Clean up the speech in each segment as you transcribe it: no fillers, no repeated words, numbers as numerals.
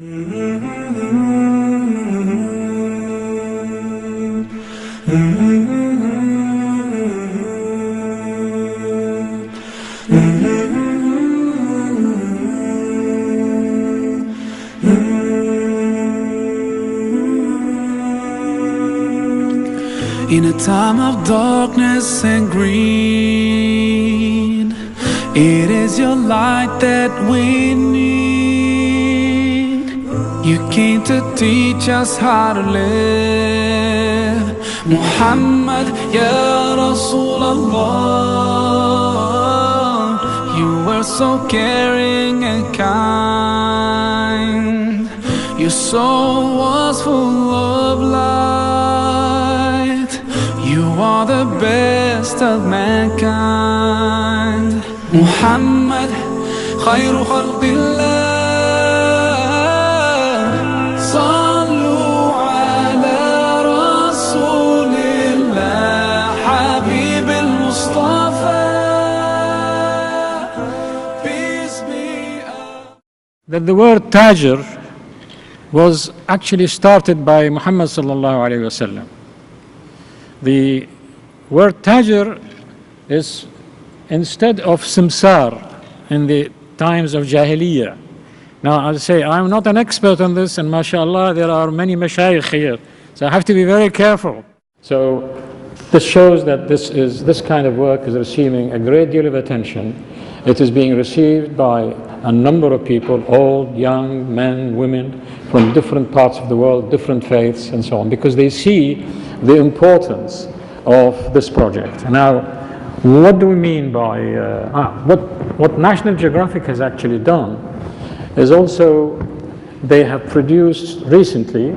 In a time of darkness and greed, it is your light that we need. You came to teach us how to live. Muhammad, Ya Rasulullah, you were so caring and kind. Your soul was full of light. You are the best of mankind. Muhammad, khayru khalqillah. Sallu ala Rasulillah, Habib al-Mustafa. Peace be upon. That the word tajir was actually started by Muhammad sallallahu alayhi wa sallam. The word tajir is instead of simsar in the times of Jahiliyyah. Now I'll say I'm not an expert on this, and mashallah there are many mashayikh here, so I have to be very careful. So this shows that this kind of work is receiving a great deal of attention. It is being received by a number of people, old, young, men, women, from different parts of the world, different faiths and so on, because they see the importance of this project. Now, what do we mean by, what National Geographic has actually done is also, they have produced recently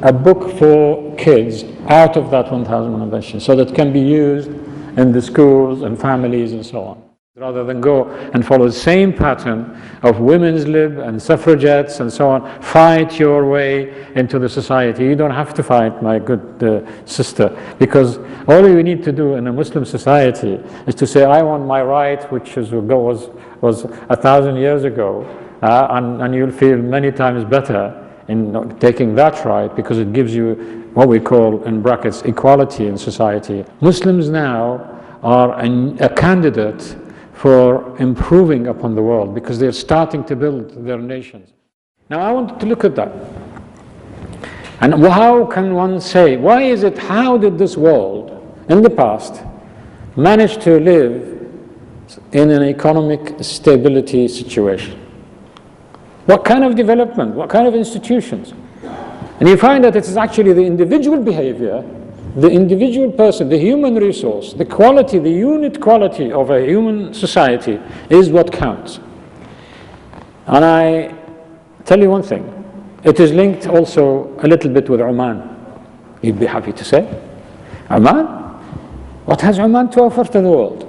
a book for kids out of that 1,000 inventions, so that can be used in the schools and families and so on. Rather than go and follow the same pattern of women's lib and suffragettes and so on, fight your way into the society. You don't have to fight, my good sister, because all you need to do in a Muslim society is to say, I want my right, which was 1,000 years ago, and you'll feel many times better in taking that right, because it gives you what we call, in brackets, equality in society. Muslims now are a candidate for improving upon the world, because they're starting to build their nations. Now I want to look at that. And how can one say, why is it, how did this world in the past manage to live in an economic stability situation? What kind of development, what kind of institutions? And you find that it is actually the individual behavior, the individual person, the human resource, the quality, the unit quality of a human society is what counts. And I tell you one thing, it is linked also a little bit with Oman. You'd be happy to say. Oman? What has Oman to offer to the world?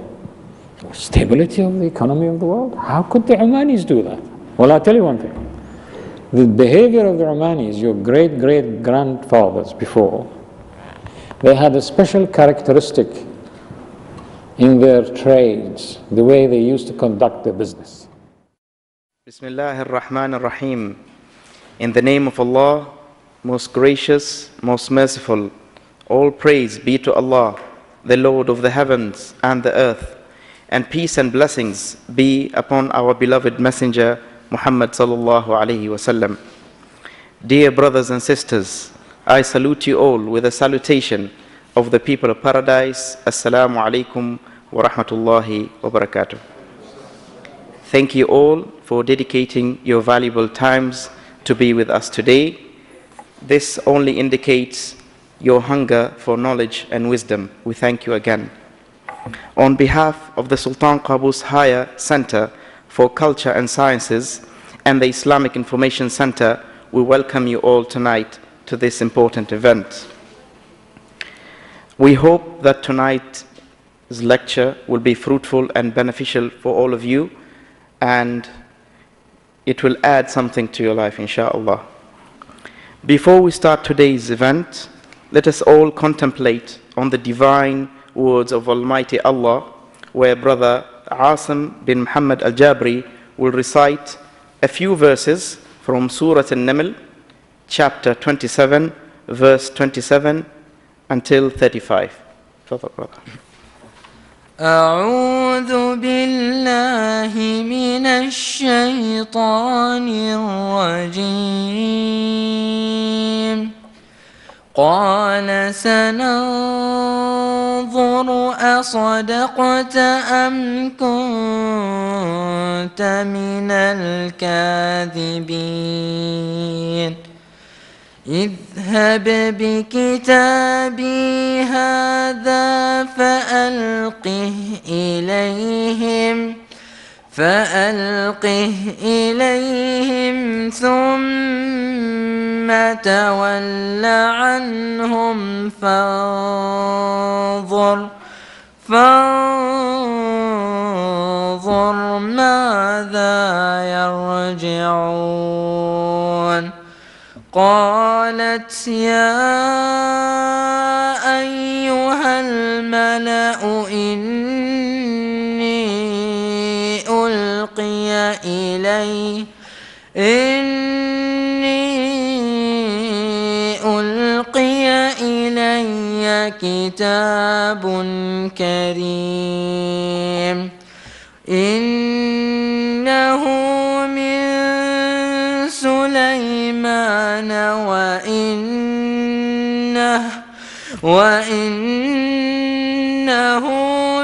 Stability of the economy of the world? How could the Omanis do that? Well, I'll tell you one thing. The behavior of the Omanis, your great-great-grandfathers before, they had a special characteristic in their trades, the way they used to conduct their business. Bismillah ar-Rahman ar-Rahim. In the name of Allah, most gracious, most merciful, all praise be to Allah, the Lord of the heavens and the earth, and peace and blessings be upon our beloved messenger, Muhammad sallallahu alayhi wasallam. Dear brothers and sisters, I salute you all with a salutation of the people of paradise. Assalamu alaikum wa rahmatullahi wa barakatuh. Thank you all for dedicating your valuable times to be with us today. This only indicates your hunger for knowledge and wisdom. We thank you again. On behalf of the Sultan Qaboos Higher Center for Culture and Sciences and the Islamic Information Center, we welcome you all tonight to this important event. We hope that tonight's lecture will be fruitful and beneficial for all of you, and it will add something to your life, inshallah. Before we start today's event, let us all contemplate on the divine words of Almighty Allah, where Brother Asim bin Muhammad Al-Jabri will recite a few verses from from Surah An-Naml, chapter 27, verse 27 until 35. أعوذ بالله من الشيطان الرجيم. قال سننظر أصدقت أم كنت من الكاذبين اذهب بكتابي هذا فألقه إليهم ثم تول عنهم فانظر ماذا يرجعون. قالت يا أيها الملأ إني ألقي إلي كتاب كريم إنه من سليمان وإنه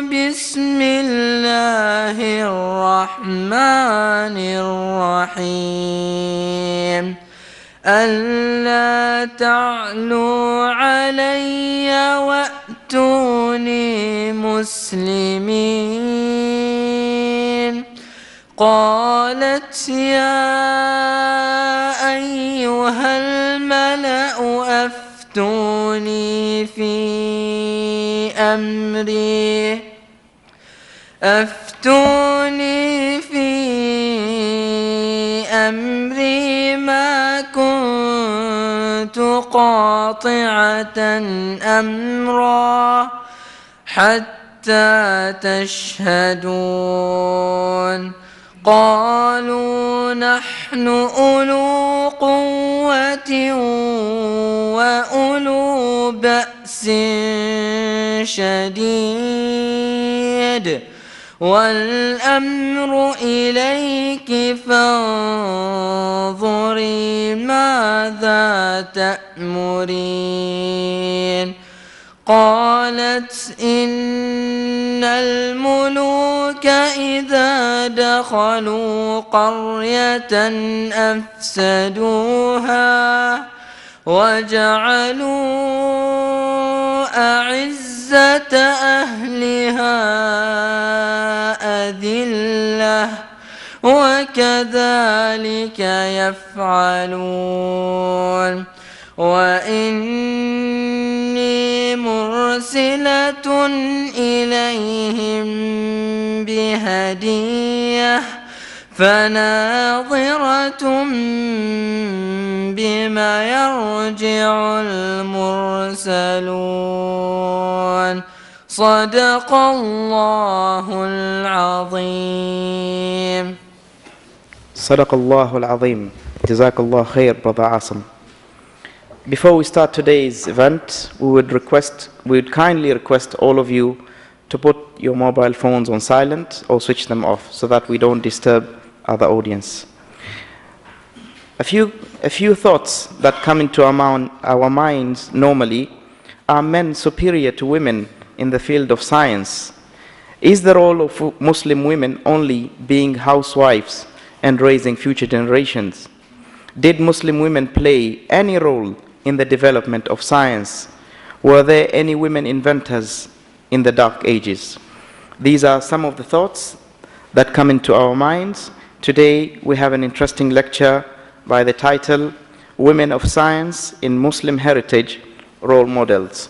بسم الله الرحمن الرحيم ألا تعلوا علي وأتوني مسلمين. قالت يا أيها الملأ أفتوني في أمري ما كنت قاطعة أمرا حتى تشهدون. قالوا نحن أولو قوة وأولو بأس شديد والأمر إليك فانظري ماذا تأمرين. قالت إن الملوك إذا دخلوا قرية أفسدوها وجعلوا أعزة أهلها أذلة وكذلك يفعلون. وإني مرسلة إليهم بهدية فناظرة بما يرجع المرسلون. صدق الله العظيم. صدق الله العظيم. جزاك الله خير, Brother Asim. Before we start today's event, we would kindly request all of you to put your mobile phones on silent or switch them off so that we don't disturb other audience. A few thoughts that come into our minds normally are men superior to women in the field of science? Is the role of Muslim women only being housewives and raising future generations? Did Muslim women play any role in the development of science? Were there any women inventors in the dark ages? These are some of the thoughts that come into our minds. Today we have an interesting lecture by the title, Women of Science in Muslim Heritage, Role Models.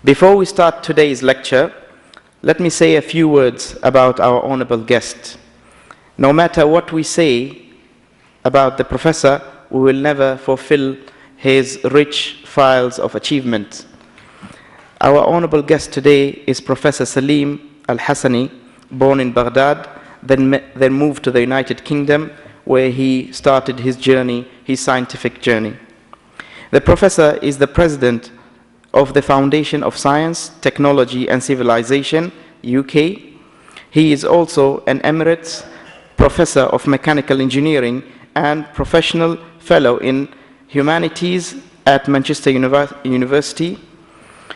Before we start today's lecture, let me say a few words about our honorable guest. No matter what we say about the professor, we will never fulfill his rich files of achievement. Our honorable guest today is Professor Salim Al-Hasani, born in Baghdad, then moved to the United Kingdom, where he started his journey, his scientific journey. The professor is the president of the Foundation of Science, Technology and Civilization, UK. He is also an Emeritus Professor of Mechanical Engineering and Professional Fellow in Humanities at Manchester University.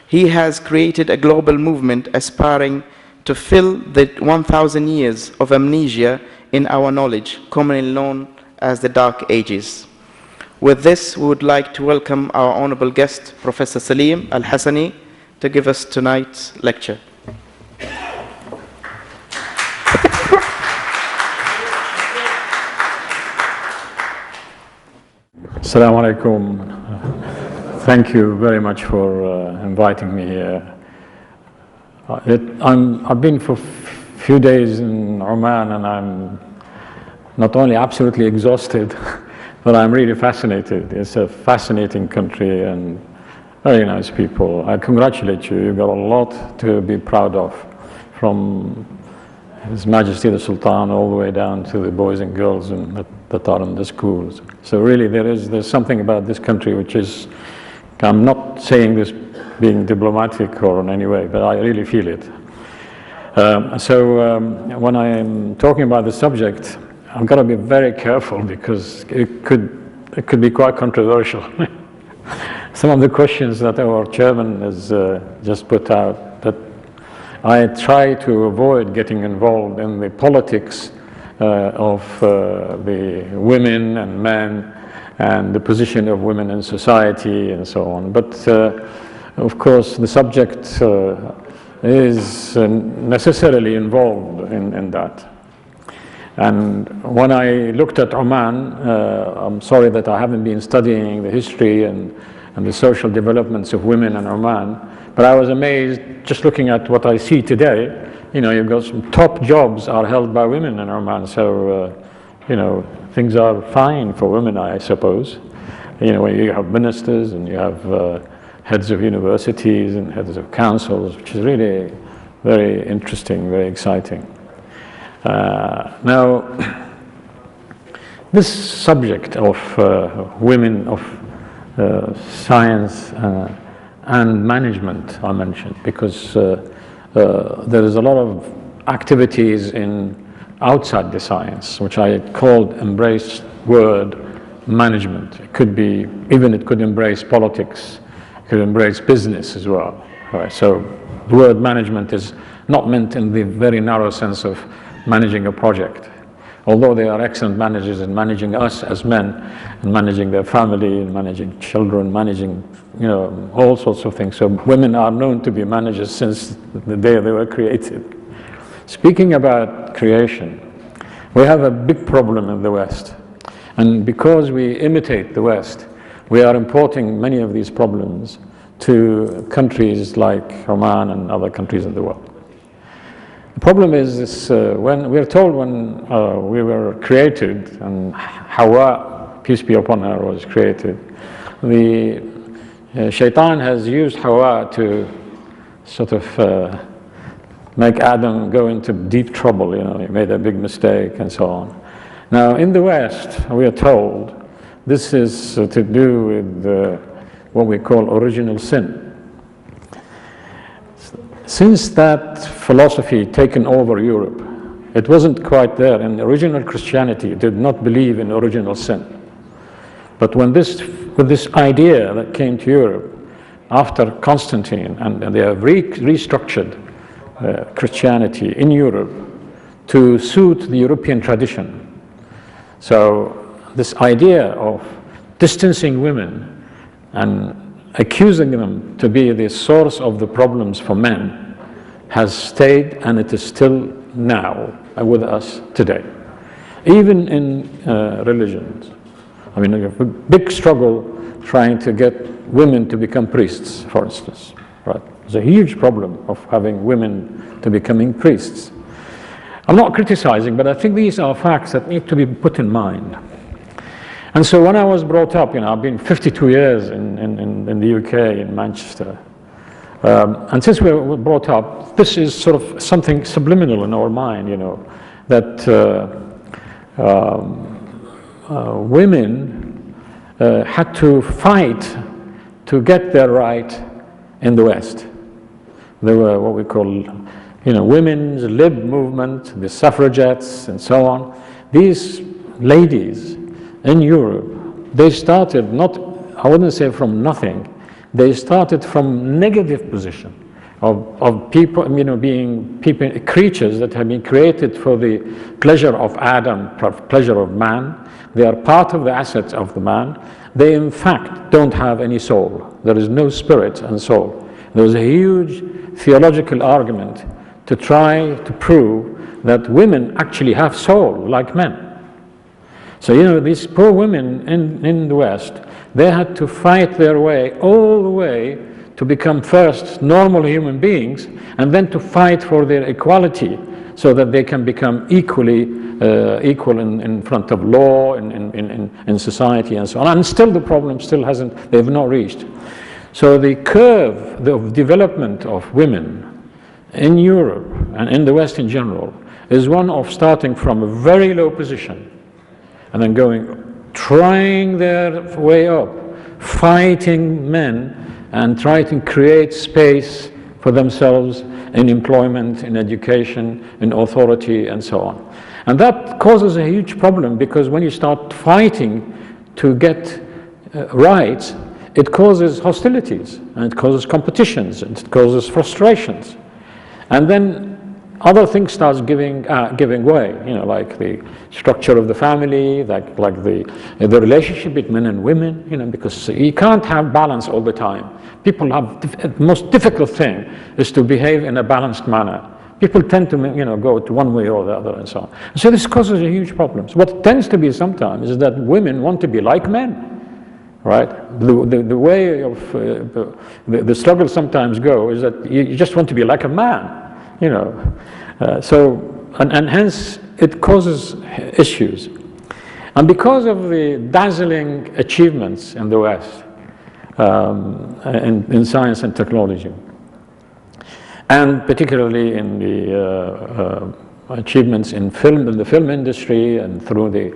He has created a global movement aspiring to fill the 1,000 years of amnesia in our knowledge, commonly known as the Dark Ages. With this, we would like to welcome our honorable guest, Professor Salim Al-Hasani, to give us tonight's lecture. Assalamu alaikum. Thank you very much for inviting me here. I've been for a few days in Oman, and I'm not only absolutely exhausted, but I'm really fascinated. It's a fascinating country and very nice people. I congratulate you. You've got a lot to be proud of, from His Majesty the Sultan all the way down to the boys and girls that are in the schools. So really there's something about this country which is, I'm not saying this being diplomatic or in any way, but I really feel it. When I am talking about the subject, I've got to be very careful because it could be quite controversial. Some of the questions that our chairman has just put out, that I try to avoid getting involved in the politics of the women and men and the position of women in society and so on. But of course the subject is necessarily involved in that. And when I looked at Oman, I'm sorry that I haven't been studying the history and the social developments of women in Oman, but I was amazed just looking at what I see today. You know, you've got some top jobs are held by women in Oman, so you know, things are fine for women, I suppose. You know, you have ministers and you have heads of universities and heads of councils, which is really very interesting, very exciting. Now, this subject of women, of science and management I mentioned, because there is a lot of activities outside the science, which I called embrace word management. It could embrace politics, it could embrace business as well. All right, so the word management is not meant in the very narrow sense of managing a project, although they are excellent managers in managing us as men, and managing their family, and managing children, managing, you know, all sorts of things. So women are known to be managers since the day they were created. Speaking about creation, we have a big problem in the West, and because we imitate the West, we are importing many of these problems to countries like Oman and other countries in the world. The problem is this, when we're told when we were created and Hawa, peace be upon her, was created, the Shaitan has used Hawa to sort of make Adam go into deep trouble. You know, he made a big mistake and so on. Now in the West, we are told this is to do with what we call original sin. Since that philosophy taken over Europe, it wasn't quite there. In original Christianity, it did not believe in original sin. But with this idea that came to Europe after Constantine, and they have restructured Christianity in Europe to suit the European tradition. So this idea of distancing women and accusing them to be the source of the problems for men has stayed, and it is still now with us today. Even in religions. I mean, a big struggle trying to get women to become priests, for instance. Right? There's a huge problem of having women to becoming priests. I'm not criticizing, but I think these are facts that need to be put in mind. And so when I was brought up, you know, I've been 52 years in the UK, in Manchester. And since we were brought up, this is sort of something subliminal in our mind, you know, that women had to fight to get their right in the West. There were what we call, women's lib movement, the suffragettes and so on. These ladies in Europe, they started I wouldn't say from nothing, they started from negative position of people, being creatures that have been created for the pleasure of Adam, pleasure of man. They are part of the assets of the man. They in fact don't have any soul. There is no spirit and soul. There was a huge theological argument to try to prove that women actually have soul like men. So, these poor women in the West, they had to fight their way all the way to become first normal human beings, and then to fight for their equality so that they can become equal in front of law, in society and so on. And still the problem they've not reached. So the curve of development of women in Europe and in the West in general is one of starting from a very low position and then trying their way up, fighting men and trying to create space for themselves in employment, in education, in authority, and so on. And that causes a huge problem, because when you start fighting to get rights, it causes hostilities, and it causes competitions, and it causes frustrations. And then other things starts giving way, like the structure of the family, like the relationship between men and women, because you can't have balance all the time. People the most difficult thing is to behave in a balanced manner. People tend to, go to one way or the other and so on. So this causes a huge problems. What tends to be sometimes is that women want to be like men, right? The way of the struggle sometimes go is that you just want to be like a man. And hence it causes issues. And because of the dazzling achievements in the West, in science and technology, and particularly in the achievements in the film industry and through the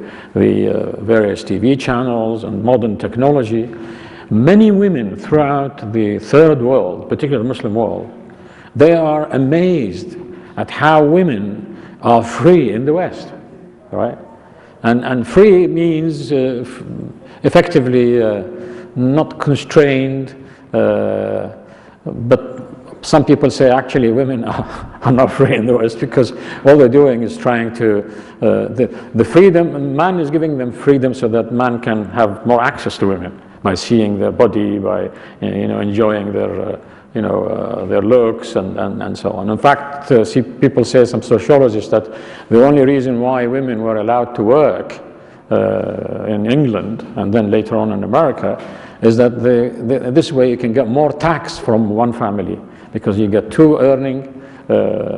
various TV channels and modern technology, many women throughout the third world, particularly the Muslim world, they are amazed at how women are free in the West, right? And free means effectively not constrained, but some people say actually women are not free in the West, because all they're doing is trying to, the freedom, man is giving them freedom so that man can have more access to women by seeing their body, by enjoying their their looks and so on. In fact, people say, some sociologists, that the only reason why women were allowed to work in England and then later on in America is that this way you can get more tax from one family, because you get two earning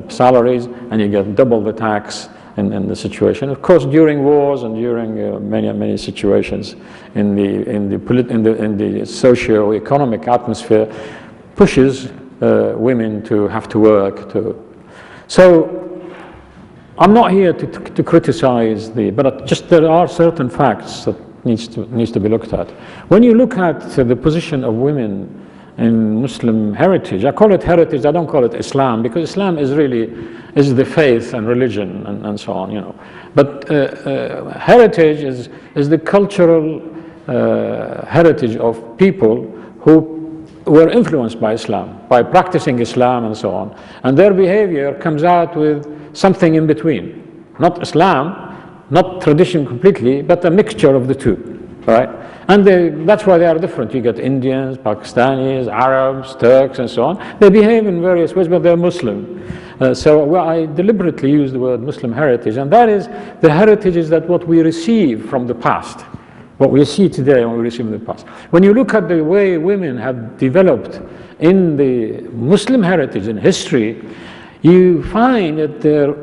salaries and you get double the tax in the situation. Of course, during wars and during many situations in the socio-economic atmosphere, pushes women to have to work. So I'm not here to criticize but just there are certain facts that needs to be looked at. When you look at the position of women in Muslim heritage, I call it heritage, I don't call it Islam, because Islam is the faith and religion and so on, But heritage is the cultural heritage of people who were influenced by Islam, by practicing Islam and so on. And their behavior comes out with something in between. Not Islam, not tradition completely, but a mixture of the two, right? And that's why they are different. You get Indians, Pakistanis, Arabs, Turks, and so on. They behave in various ways, but they're Muslim. So I deliberately use the word Muslim heritage, and that is the heritage is that what we receive from the past, what we see today and what we receive in the past. When you look at the way women have developed in the Muslim heritage and history, you find that there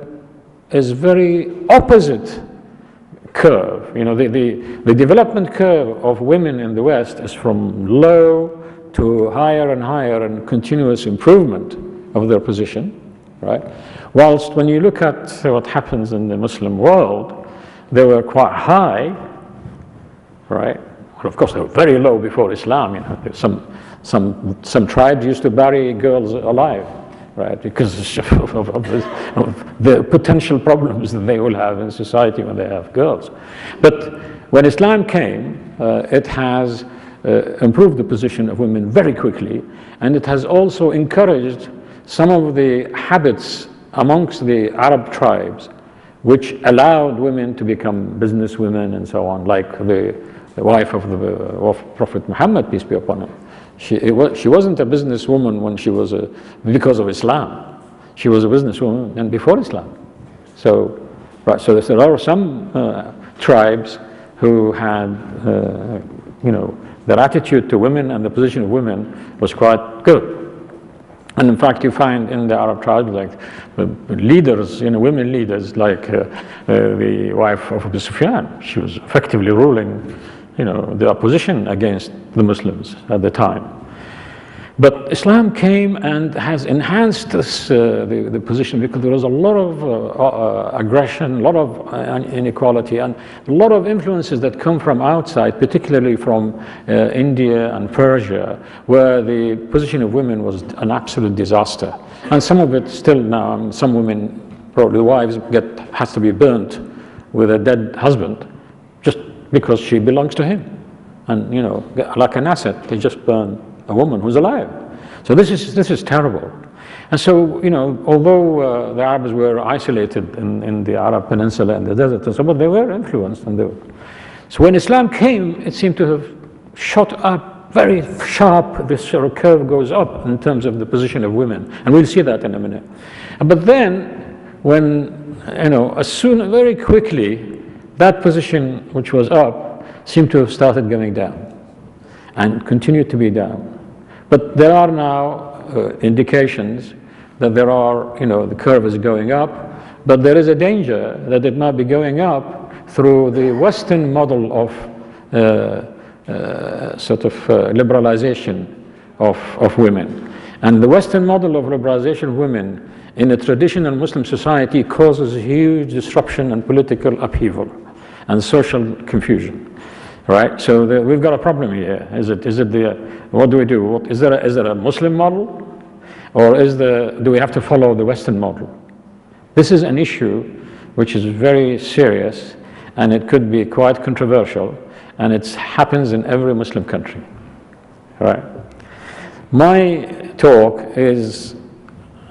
is very opposite curve. The development curve of women in the West is from low to higher and higher and continuous improvement of their position, right? Whilst when you look at what happens in the Muslim world, they were quite high, right? Well, of course, they were very low before Islam. You know, some tribes used to bury girls alive, right? Because of the potential problems that they will have in society when they have girls. But when Islam came, it has improved the position of women very quickly, and it has also encouraged some of the habits amongst the Arab tribes which allowed women to become businesswomen and so on, like the wife of Prophet Muhammad, peace be upon him. She wasn't a businesswoman when she was because of Islam. She was a businesswoman and before Islam. So, right, so there are some tribes who had, you know, their attitude to women and the position of women was quite good. And in fact, you find in the Arab tribes, like leaders, you know, women leaders, like the wife of Abu Sufyan. She was effectively ruling, you know, the opposition against the Muslims at the time. But Islam came and has enhanced this, the position, because there was a lot of aggression, a lot of inequality, and a lot of influences that come from outside, particularly from India and Persia, where the position of women was an absolute disaster. And some of it still now, some women, probably the wives, has to be burnt with a dead husband just because she belongs to him. And, you know, like an asset, they just burn a woman who's alive. So this is terrible. And so, you know, although the Arabs were isolated in the Arab Peninsula and the desert and so on, but they were influenced. So when Islam came, it seemed to have shot up very sharp. This sort of curve goes up in terms of the position of women, and we'll see that in a minute. But then, when, you know, very quickly, that position which was up seemed to have started going down, and continued to be down. But there are now indications that there are, you know, the curve is going up, but there is a danger that it might be going up through the Western model of sort of liberalization of women. And the Western model of liberalization of women in a traditional Muslim society causes huge disruption and political upheaval and social confusion. Right, so we've got a problem here. What do we do? Is there a Muslim model, or do we have to follow the Western model? This is an issue which is very serious, and it could be quite controversial, and it happens in every Muslim country. Right. My talk is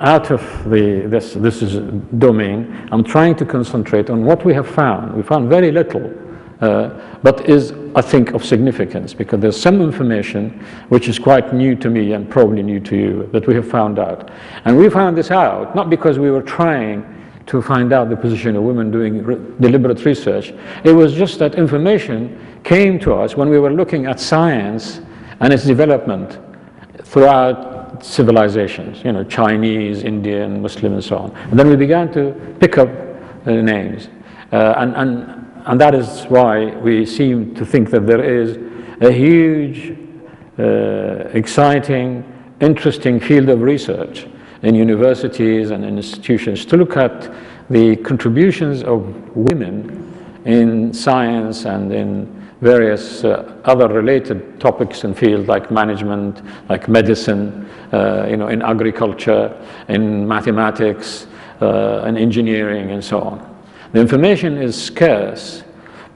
out of this is domain. I'm trying to concentrate on what we have found. We found very little. But is, I think, of significance, because there's some information which is quite new to me and probably new to you that we have found out. And we found this out not because we were trying to find out the position of women doing deliberate research. It was just that information came to us when we were looking at science and its development throughout civilizations, you know, Chinese, Indian, Muslim, and so on. And then we began to pick up names. And that is why we seem to think that there is a huge, exciting, interesting field of research in universities and in institutions to look at the contributions of women in science and in various other related topics and fields like management, like medicine, you know, in agriculture, in mathematics, in engineering, and so on. The information is scarce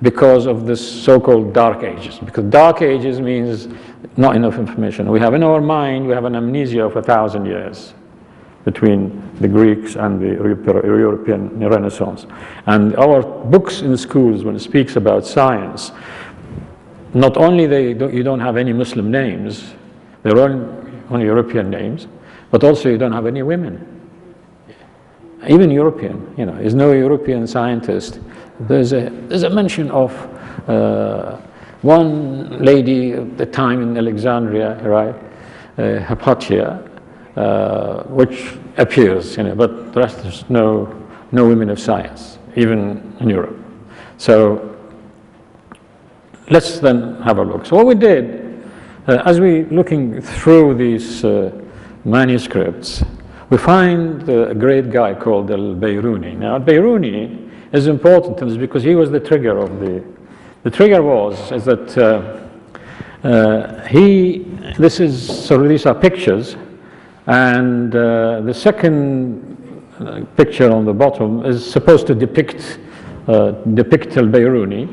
because of this so-called dark ages, because dark ages means not enough information. We have in our mind, we have an amnesia of 1,000 years between the Greeks and the European Renaissance. And our books in schools, when it speaks about science, not only you don't have any Muslim names, they're only European names, but also you don't have any women. Even European, you know, there's no European scientist. There's a mention of one lady at the time in Alexandria, right, Hypatia, which appears, you know, but the rest there's no women of science, even in Europe. So let's then have a look. So what we did, as we looking through these manuscripts, we find a great guy called Al-Bayruni. Now, Al-Bayruni is important because he was the trigger of The trigger is that these are pictures, and the second picture on the bottom is supposed to depict Al-Bayruni,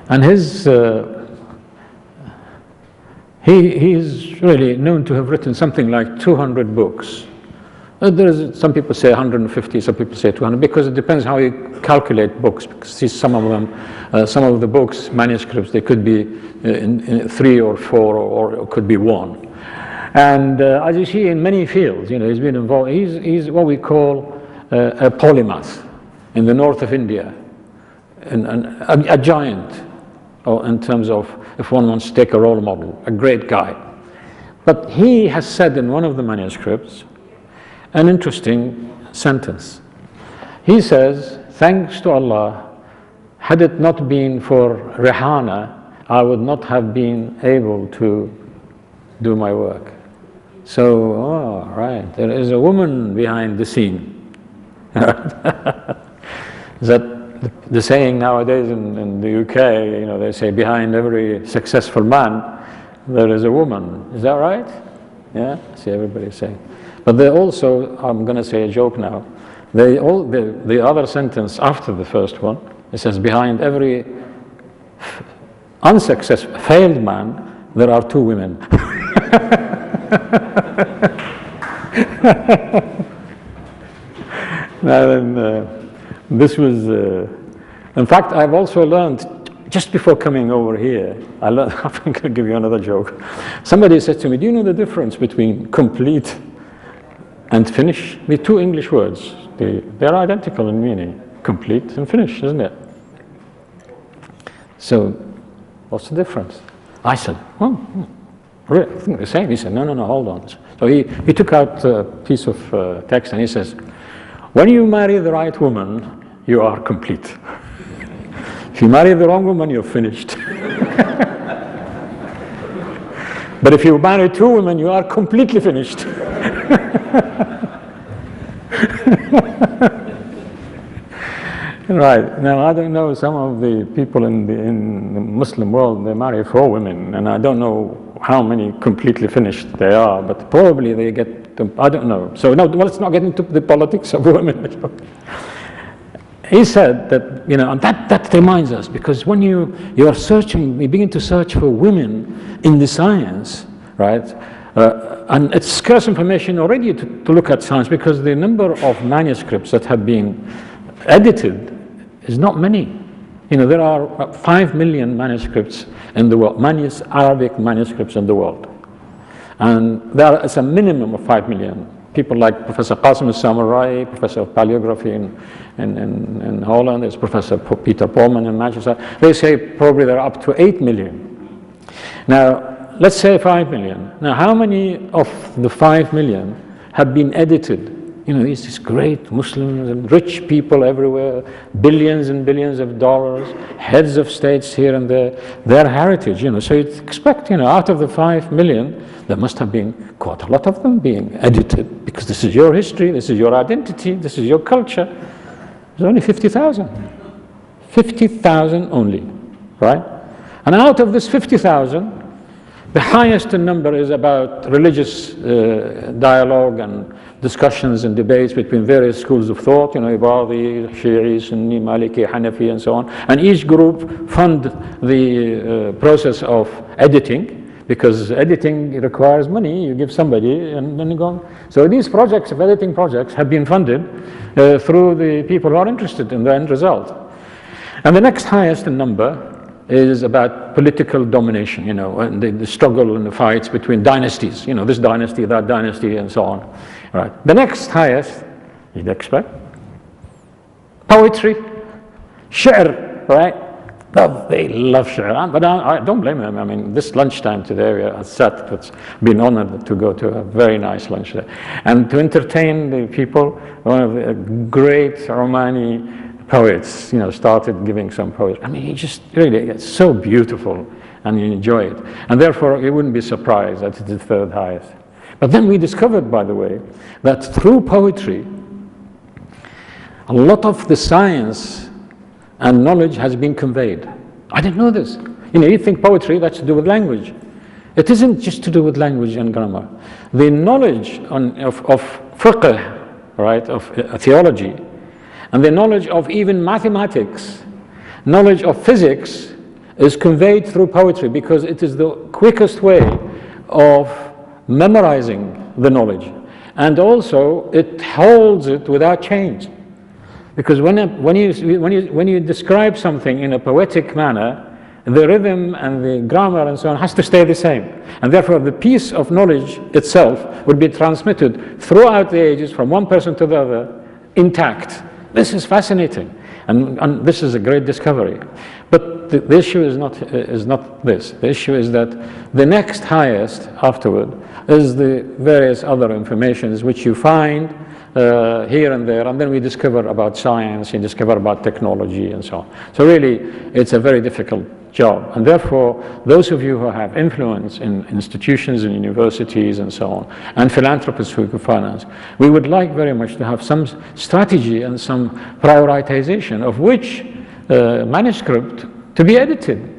and his he is really known to have written something like 200 books. Some people say 150, some people say 200, because it depends how you calculate books. Because see, some of the books, manuscripts, they could be in 3 or 4, or it could be 1. And as you see in many fields, he's been involved. He's what we call a polymath in the north of India, a giant, in terms of, if one wants to take a role model, a great guy. But he has said in one of the manuscripts an interesting sentence. He says, thanks to Allah, had it not been for Rihana, I would not have been able to do my work. So, right, there is a woman behind the scene. Is that the saying nowadays in the UK, they say behind every successful man, there is a woman. Is that right? Yeah, see everybody saying. But they also, I'm going to say a joke now, the other sentence after the first one, it says behind every unsuccessful, failed man, there are 2 women. Now then, this was, in fact, I've also learned, just before coming over here, I learned, I think I'll give you another joke. Somebody said to me, do you know the difference between complete and finish? The 2 English words, they're identical in meaning, complete and finish, isn't it? So, what's the difference? I said, really, I think the same. He said, no, hold on. So he took out a piece of text and he says, when you marry the right woman, you are complete. If you marry the wrong woman, you're finished. But if you marry 2 women, you are completely finished. Right, now I don't know, some of the people in the Muslim world, they marry 4 women, and I don't know how many completely finished they are, but probably they get them, I don't know. So no, let's not get into the politics of women. He said that, and that reminds us, because when you are searching, you begin to search for women in the science, right? And it's scarce information already to look at science, because the number of manuscripts that have been edited is not many. There are 5 million manuscripts in the world, Arabic manuscripts in the world. And there is a minimum of 5 million. People like Professor Qasim al-Samurai, Professor of Paleography in Holland, there's Professor Peter Polman in Manchester. They say probably there are up to 8 million. Now, let's say 5 million. Now, how many of the 5 million have been edited? These great Muslims and rich people everywhere, billions and billions of dollars, heads of states here and there, their heritage, so you'd expect, out of the 5 million, there must have been quite a lot of them being edited, because this is your history, this is your identity, this is your culture. There's only 50,000. 50,000 only, right? And out of this 50,000, the highest in number is about religious dialogue and discussions and debates between various schools of thought, Ibadi, Shi'i, Sunni, Maliki, Hanafi, and so on. And each group fund the process of editing, because editing requires money. You give somebody, and then you go on. So these projects, editing projects, have been funded through the people who are interested in the end result. And the next highest in number is about political domination, and the struggle and the fights between dynasties, this dynasty, that dynasty, and so on. Right. The next highest, you'd expect, poetry, shi'r, right? They love shi'r, but I don't blame them. I mean, this lunchtime today, I sat, it's been honored to go to a very nice lunch there. And to entertain the people, one of the great Omani poets, started giving some poetry. I mean, he just really, it's so beautiful, and you enjoy it. And therefore, you wouldn't be surprised that it's the 3rd highest. But then we discovered, by the way, that through poetry, A lot of the science and knowledge has been conveyed. I didn't know this. You think poetry, that's to do with language. It isn't just to do with language and grammar. The knowledge of fiqh, right, of theology, and the knowledge of even mathematics, knowledge of physics, is conveyed through poetry because it is the quickest way of memorizing the knowledge. And also, it holds it without change. Because when you describe something in a poetic manner, the rhythm and the grammar and so on has to stay the same. And therefore, the piece of knowledge itself would be transmitted throughout the ages from one person to the other intact. This is fascinating. And this is a great discovery. But the issue is not this. The issue is that the next highest afterward is the various other informations which you find here and there, and then we discover about science, we discover about technology and so on. So really, it's a very difficult job. And therefore, those of you who have influence in institutions and universities and so on, and philanthropists who can finance, we would like very much to have some strategy and some prioritization of which manuscript to be edited.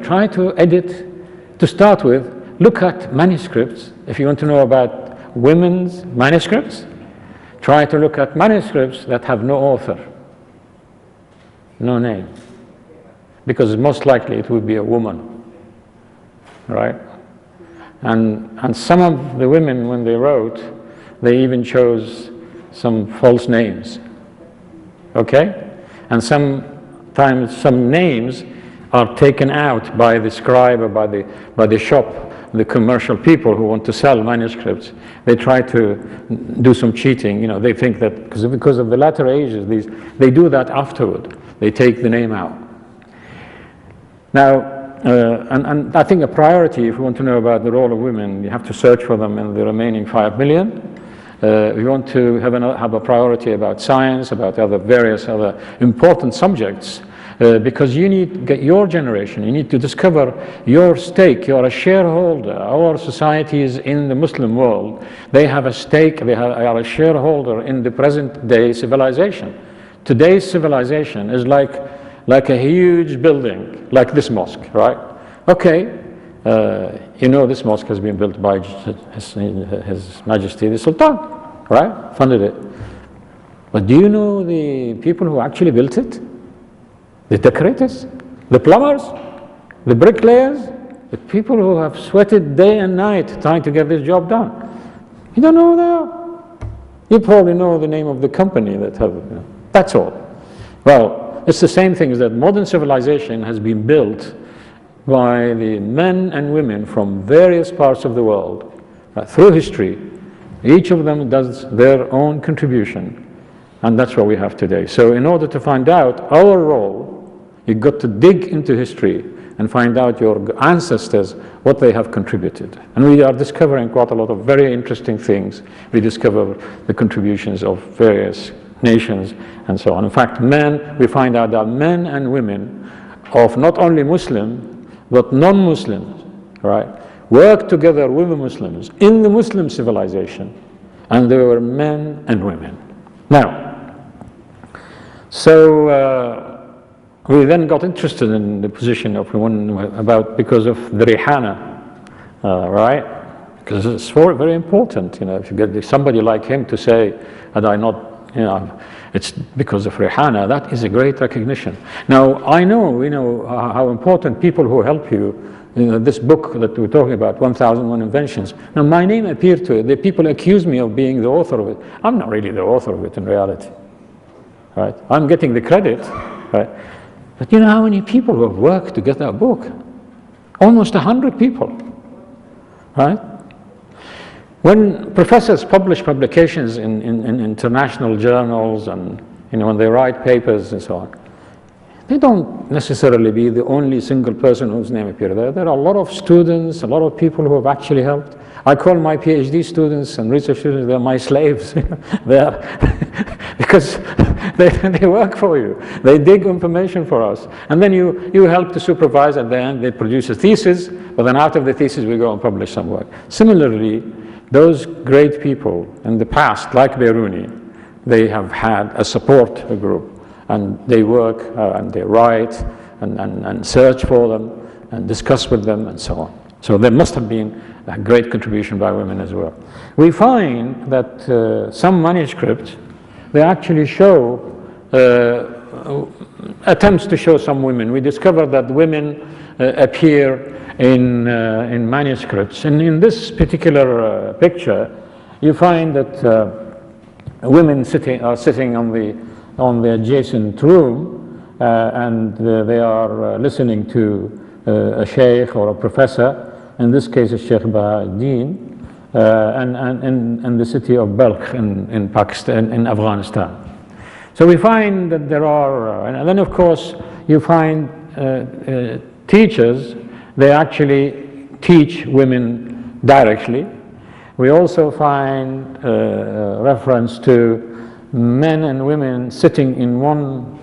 Try to edit, to start with, look at manuscripts. If you want to know about women's manuscripts, try to look at manuscripts that have no author, no name, because most likely it would be a woman, right? And some of the women, when they wrote, they even chose some false names, okay? And sometimes some names are taken out by the scribe or by the shop, the commercial people who want to sell manuscripts. They try to do some cheating. They think that because of the latter ages, they do that afterward. They take the name out. Now, and I think a priority, if you want to know about the role of women, you have to search for them in the remaining 5 million. If you want to have a priority about science, about various other important subjects, because you need your generation, you need to discover your stake. You are a shareholder. Our societies in the Muslim world, they have a stake, they are a shareholder in the present day civilization. Today's civilization is like a huge building, like this mosque, right? Okay, this mosque has been built by His Majesty the Sultan, right? Funded it. But do you know the people who actually built it? The decorators, the plumbers, the bricklayers, the people who have sweated day and night trying to get this job done. You don't know that? You probably know the name of the company that have, that's all. Well, it's the same thing as that modern civilization has been built by the men and women from various parts of the world through history. Each of them does their own contribution, and that's what we have today. So in order to find out our role, you've got to dig into history and find out your ancestors, what they have contributed. And we are discovering quite a lot of very interesting things. We discover the contributions of various nations and so on. In fact, we find out that men and women of not only Muslim, but non-Muslims, right, work together with the Muslims in the Muslim civilization, and they were men and women. Now, so we then got interested in the position of because of the Rihana, right? Because it's very important, if you get somebody like him to say, had I not, it's because of Rihana, that is a great recognition. Now, we know how important people who help you, this book that we're talking about, 1001 Inventions. Now, my name appeared to it. The people accuse me of being the author of it. I'm not really the author of it in reality, right? I'm getting the credit, right? But you know how many people who have worked to get that book? Almost 100 people, right? When professors publish publications in international journals and when they write papers and so on, they don't necessarily be the only single person whose name appears there. There are a lot of students, a lot of people who have actually helped. I call my PhD students and research students, they're my slaves. Because they work for you. They dig information for us. And then you help to supervise. At the end, they produce a thesis, but then out of the thesis, we go and publish some work. Similarly, those great people in the past, like Biruni, they have had a support group, and they work and they write and search for them and discuss with them and so on. So there must have been a great contribution by women as well. We find that some manuscripts, they actually show attempts to show some women. We discovered that women appear in manuscripts. And in this particular picture, you find that women are sitting on the adjacent room, and they are listening to a sheikh or a professor. In this case, a Sheikh Bahauddin, and in the city of Balkh in Pakistan, in Afghanistan. So we find that there are, and then of course you find teachers. They actually teach women directly. We also find reference to men and women sitting in one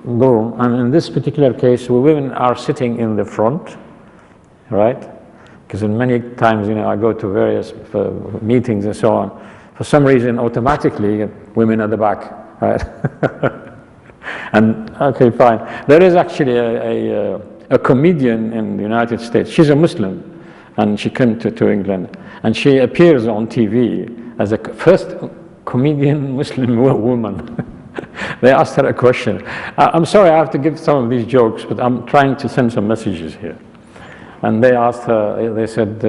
room, and in this particular case, women are sitting in the front, right? Because in many times, I go to various meetings and so on. For some reason, automatically, women at the back, right? And okay, fine. There is actually a comedian in the United States. She's a Muslim, and she came to England, and she appears on TV as the first comedian Muslim woman. They asked her a question. I'm sorry, I have to give some of these jokes, but I'm trying to send some messages here. And they asked her, they said,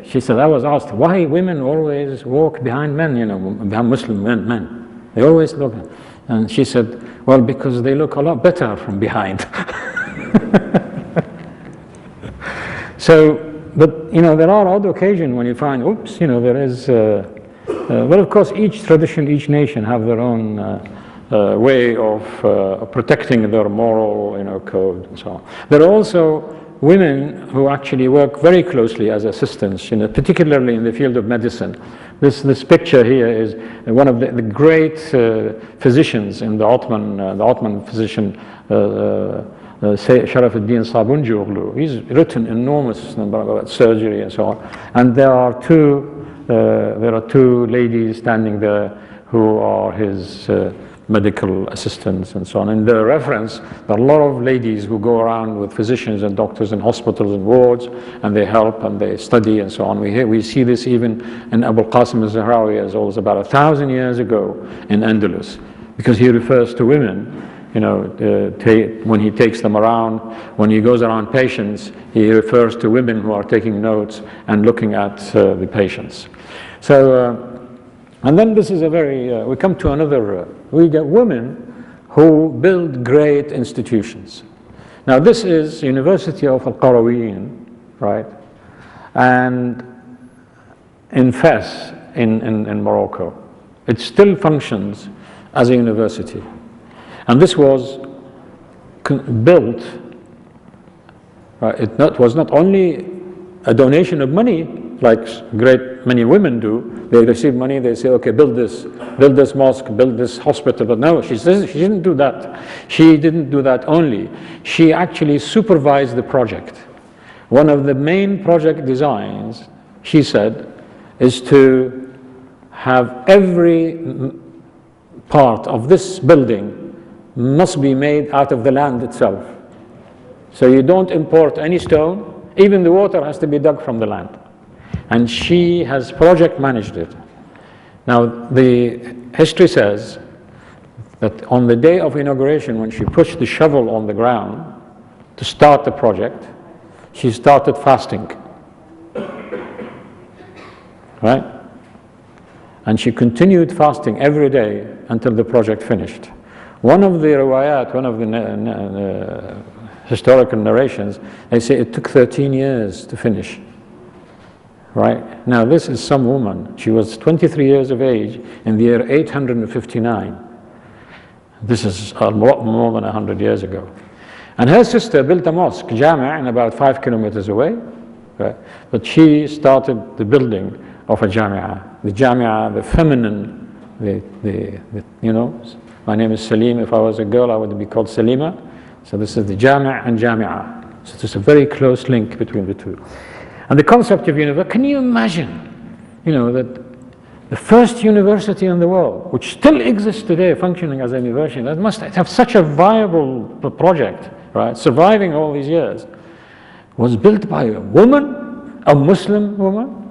she said, I was asked, why women always walk behind men, behind Muslim men. They always look. And she said, well, because they look a lot better from behind. So, but, there are odd occasions when you find, oops, there is, well, of course, each tradition, each nation have their own way of protecting their moral, code and so on. There are also women who actually work very closely as assistants, particularly in the field of medicine. This picture here is one of the great physicians in the Ottoman physician, Sharafuddin Sabunjoglu. He's written enormous number about surgery and so on. And there are two ladies standing there who are his medical assistants and so on. In the reference, there are a lot of ladies who go around with physicians and doctors in hospitals and wards, and they help and they study and so on. We see this even in Abu al-Qasim al-Zahrawi, as old as about 1,000 years ago in Andalus, because he refers to women, when he takes them around, when he goes around patients, he refers to women who are taking notes and looking at the patients. So, and then this is we come to another, we get women who build great institutions. Now this is University of Al-Qarawiyyin, right? And in Fes, in Morocco. It still functions as a university. And this was built, it was not only a donation of money, like great many women do. They receive money, they say, okay, build this mosque, build this hospital. But no, she didn't do that. She didn't do that only. She actually supervised the project. One of the main project designs, she said, is to have every part of this building must be made out of the land itself. So you don't import any stone, even the water has to be dug from the land. And she has project managed it. Now, the history says that on the day of inauguration, when she pushed the shovel on the ground to start the project, she started fasting. Right? And she continued fasting every day until the project finished. One of the riwayat, one of the historical narrations, they say it took 13 years to finish. Right? Now this is some woman. She was 23 years of age in the year 859. This is a lot more than 100 years ago. And her sister built a mosque, Jami', and about 5 kilometers away. Right? But she started the building of a Jami'ah. The Jami'ah, the feminine, my name is Salim. If I was a girl, I would be called Salima. So this is the Jami' and Jami'ah. So there's a very close link between the two. And the concept of university, can you imagine, that The first university in the world, which still exists today, functioning as a university, that must have such a viable project, right, surviving all these years, was built by a woman, a Muslim woman.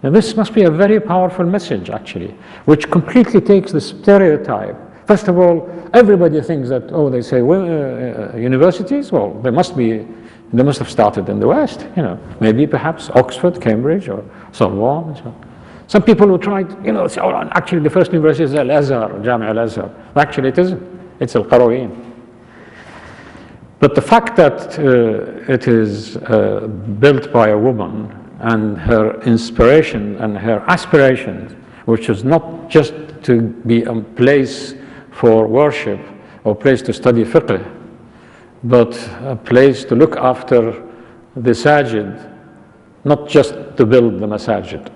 Now this must be a very powerful message, actually, which completely takes the stereotype. First of all, everybody thinks that, oh, they say, well, universities, well, they must have started in the West, you know, maybe perhaps Oxford, Cambridge, or Sorbonne, and so on. Some people who tried, you know, say, oh, actually the first university is Al-Azhar, Jami' Al-Azhar. Actually it isn't, it's Al-Qarawiyyin. But the fact that it is built by a woman, and her inspiration and her aspirations, which is not just to be a place for worship or a place to study fiqh, but a place to look after the sajid, not just to build the masajid.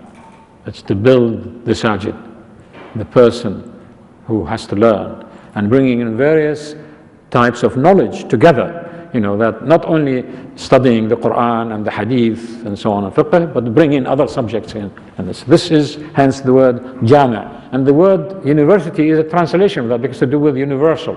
It's to build the sajid, the person who has to learn, and bringing in various types of knowledge together. You know, that not only studying the Quran and the Hadith and so on and fiqh, but bring in other subjects in. And this is hence the word jami'. And the word university is a translation of that because to do with universal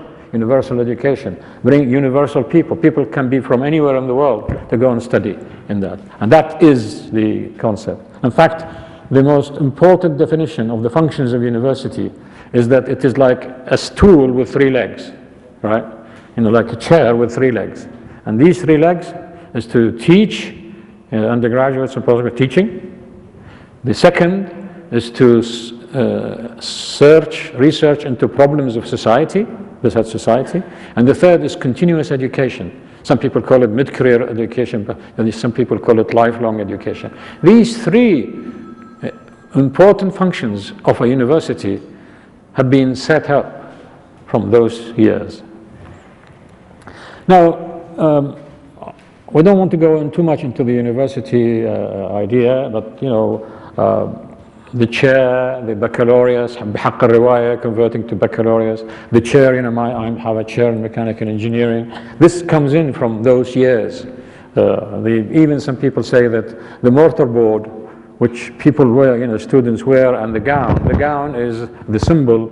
education. Bring universal people. People can be from anywhere in the world to go and study in that. And that is the concept. In fact, the most important definition of the functions of university is that it is like a stool with 3 legs, right? You know, like a chair with 3 legs. And these 3 legs is to teach undergraduates and postgraduate teaching. The second is to research into problems of society, besides society. And the third is continuous education. Some people call it mid-career education, but some people call it lifelong education. These 3 important functions of a university have been set up from those years. Now, we don't want to go in too much into the university idea, but you know, the chair, the baccalaureate, بحق الرواية, converting to baccalaureate, the chair, you know, I have a chair in mechanical engineering. This comes in from those years. Even some people say that the mortarboard, which people wear, you know, students wear, and the gown is the symbol,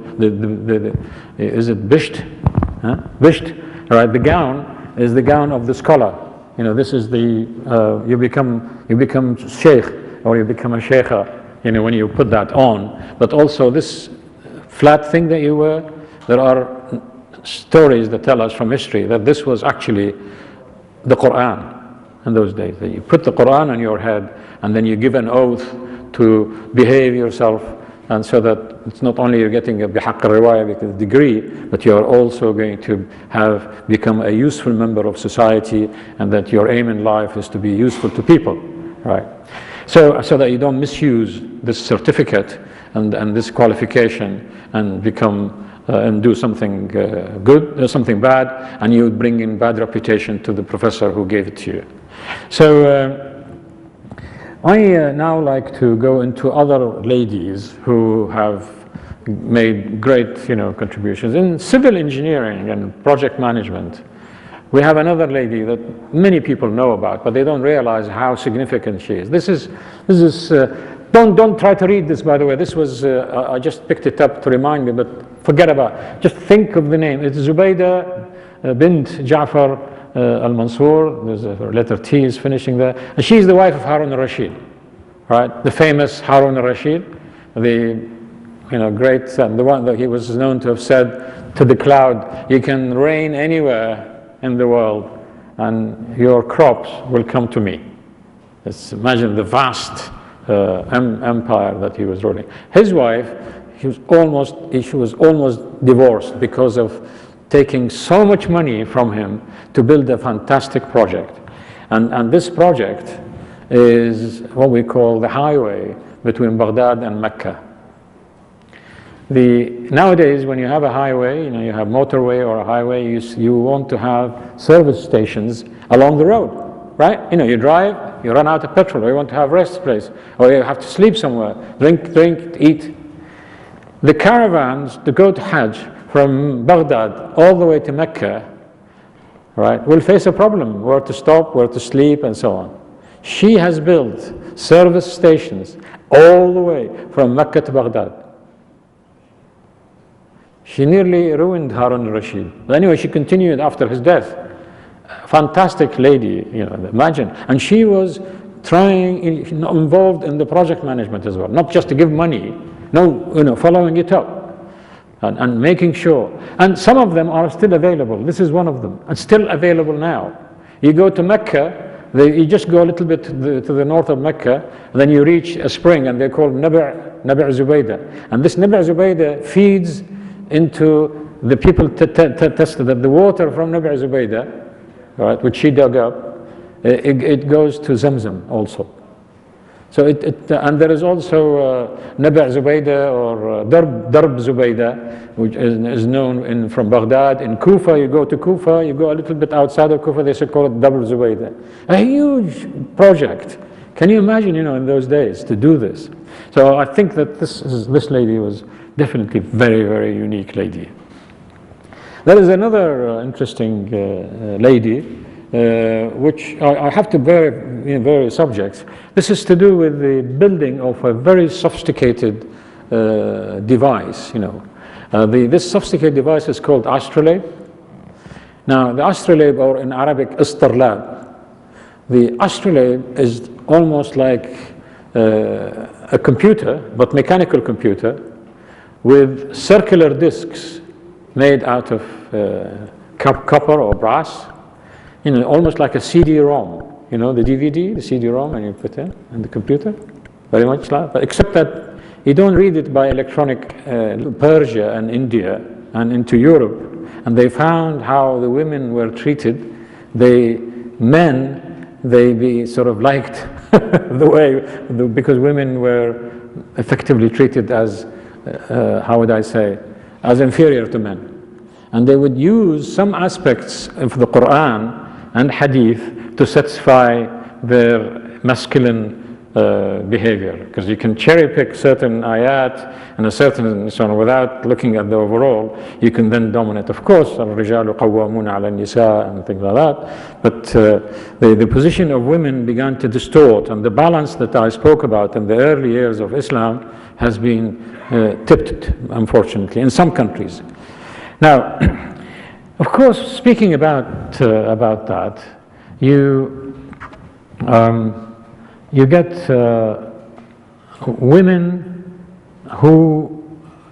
is it bisht? Huh? Bisht. Right, the gown is the gown of the scholar. You know, this is the you become sheikh or you become a sheikha. You know, when you put that on. But also this flat thing that you wear. There are stories that tell us from history that this was actually the Quran in those days. That you put the Quran on your head and then you give an oath to behave yourself. And so that it's not only you're getting a bihaq al-riwaya degree, but you're also going to have become a useful member of society, and that your aim in life is to be useful to people, right? So that you don't misuse this certificate and this qualification and become and do something good, something bad, and you bring in bad reputation to the professor who gave it to you. So. I now like to go into other ladies who have made great, you know, contributions in civil engineering and project management. We have another lady that many people know about, but they don't realize how significant she is. Don't try to read this, by the way. This was I just picked it up to remind me, but forget about it. Just think of the name. It's Zubaydah bint Ja'far Al-Mansur. There's a letter T is finishing there. And she's the wife of Harun al-Rashid, right? The famous Harun al-Rashid, the great, the one that he was known to have said to the cloud, you can reign anywhere in the world and your crops will come to me. Let's imagine the vast empire that he was ruling. His wife, she was almost divorced because of taking so much money from him to build a fantastic project. And this project is what we call the highway between Baghdad and Mecca. Nowadays, when you have a highway, you have motorway or a highway, you want to have service stations along the road, right? You drive, you run out of petrol, or you want to have rest place, or you have to sleep somewhere, drink, eat. The caravans to go to Hajj from Baghdad all the way to Mecca, right, will face a problem, where to stop, where to sleep, and so on. She has built service stations all the way from Mecca to Baghdad. She nearly ruined Harun al-Rashid. But anyway, she continued after his death. Fantastic lady, imagine. And she was involved in the project management as well, not just to give money, no, following it up and making sure. And some of them are still available. This is one of them, and still available now. You go to Mecca, you just go a little bit to the north of Mecca, and then you reach a spring, and they're called Nabi' Zubaydah. And this Nabi' Zubaydah feeds into the people tested that the water from Nabi' Zubaydah, right, which she dug up, it goes to Zamzam also. So and there is also Nabi' Zubaydah or Darb Zubaydah, which is known from Baghdad. In Kufa, you go to Kufa, you go a little bit outside of Kufa, they call it Darb Zubaydah. A huge project. Can you imagine, in those days to do this? So I think that this lady was definitely very, very unique lady. There is another interesting lady, which I have to bear in various subjects. This is to do with the building of a very sophisticated device. This sophisticated device is called astrolabe. Now, the astrolabe, or in Arabic, istarlab. The astrolabe is almost like a computer, but mechanical computer, with circular discs made out of copper or brass, almost like a CD-ROM. The DVD, the CD-ROM, and you put in the computer, very much like that, except that you don't read it by electronic Persia and India and into Europe. And they found how the women were treated. Men be sort of liked because women were effectively treated as, how would I say, as inferior to men. And they would use some aspects of the Quran and Hadith to satisfy their masculine behavior, because you can cherry pick certain ayat and a certain so on without looking at the overall. You can then dominate, of course, الرجال قوامون على النساء and things like that. But the position of women began to distort, and the balance that I spoke about in the early years of Islam has been tipped, unfortunately, in some countries. Now, of course, speaking about that, you get women who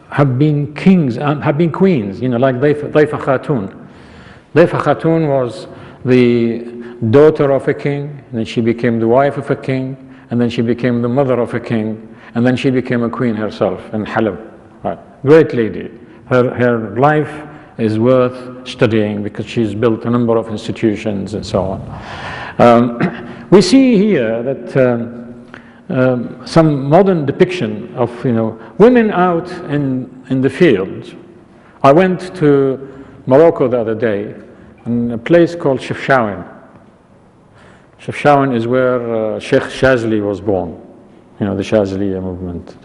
have been kings and have been queens, like Daifa Khatun. Daifa Khatun was the daughter of a king, and then she became the wife of a king, and then she became the mother of a king, and then she became a queen herself in Halab. Right. Great lady. Her life is worth studying because she's built a number of institutions and so on. We see here that some modern depiction of women out in the fields. I went to Morocco the other day, in a place called Chefchaouen. Chefchaouen is where Sheikh Shazali was born, the Shazaliya movement.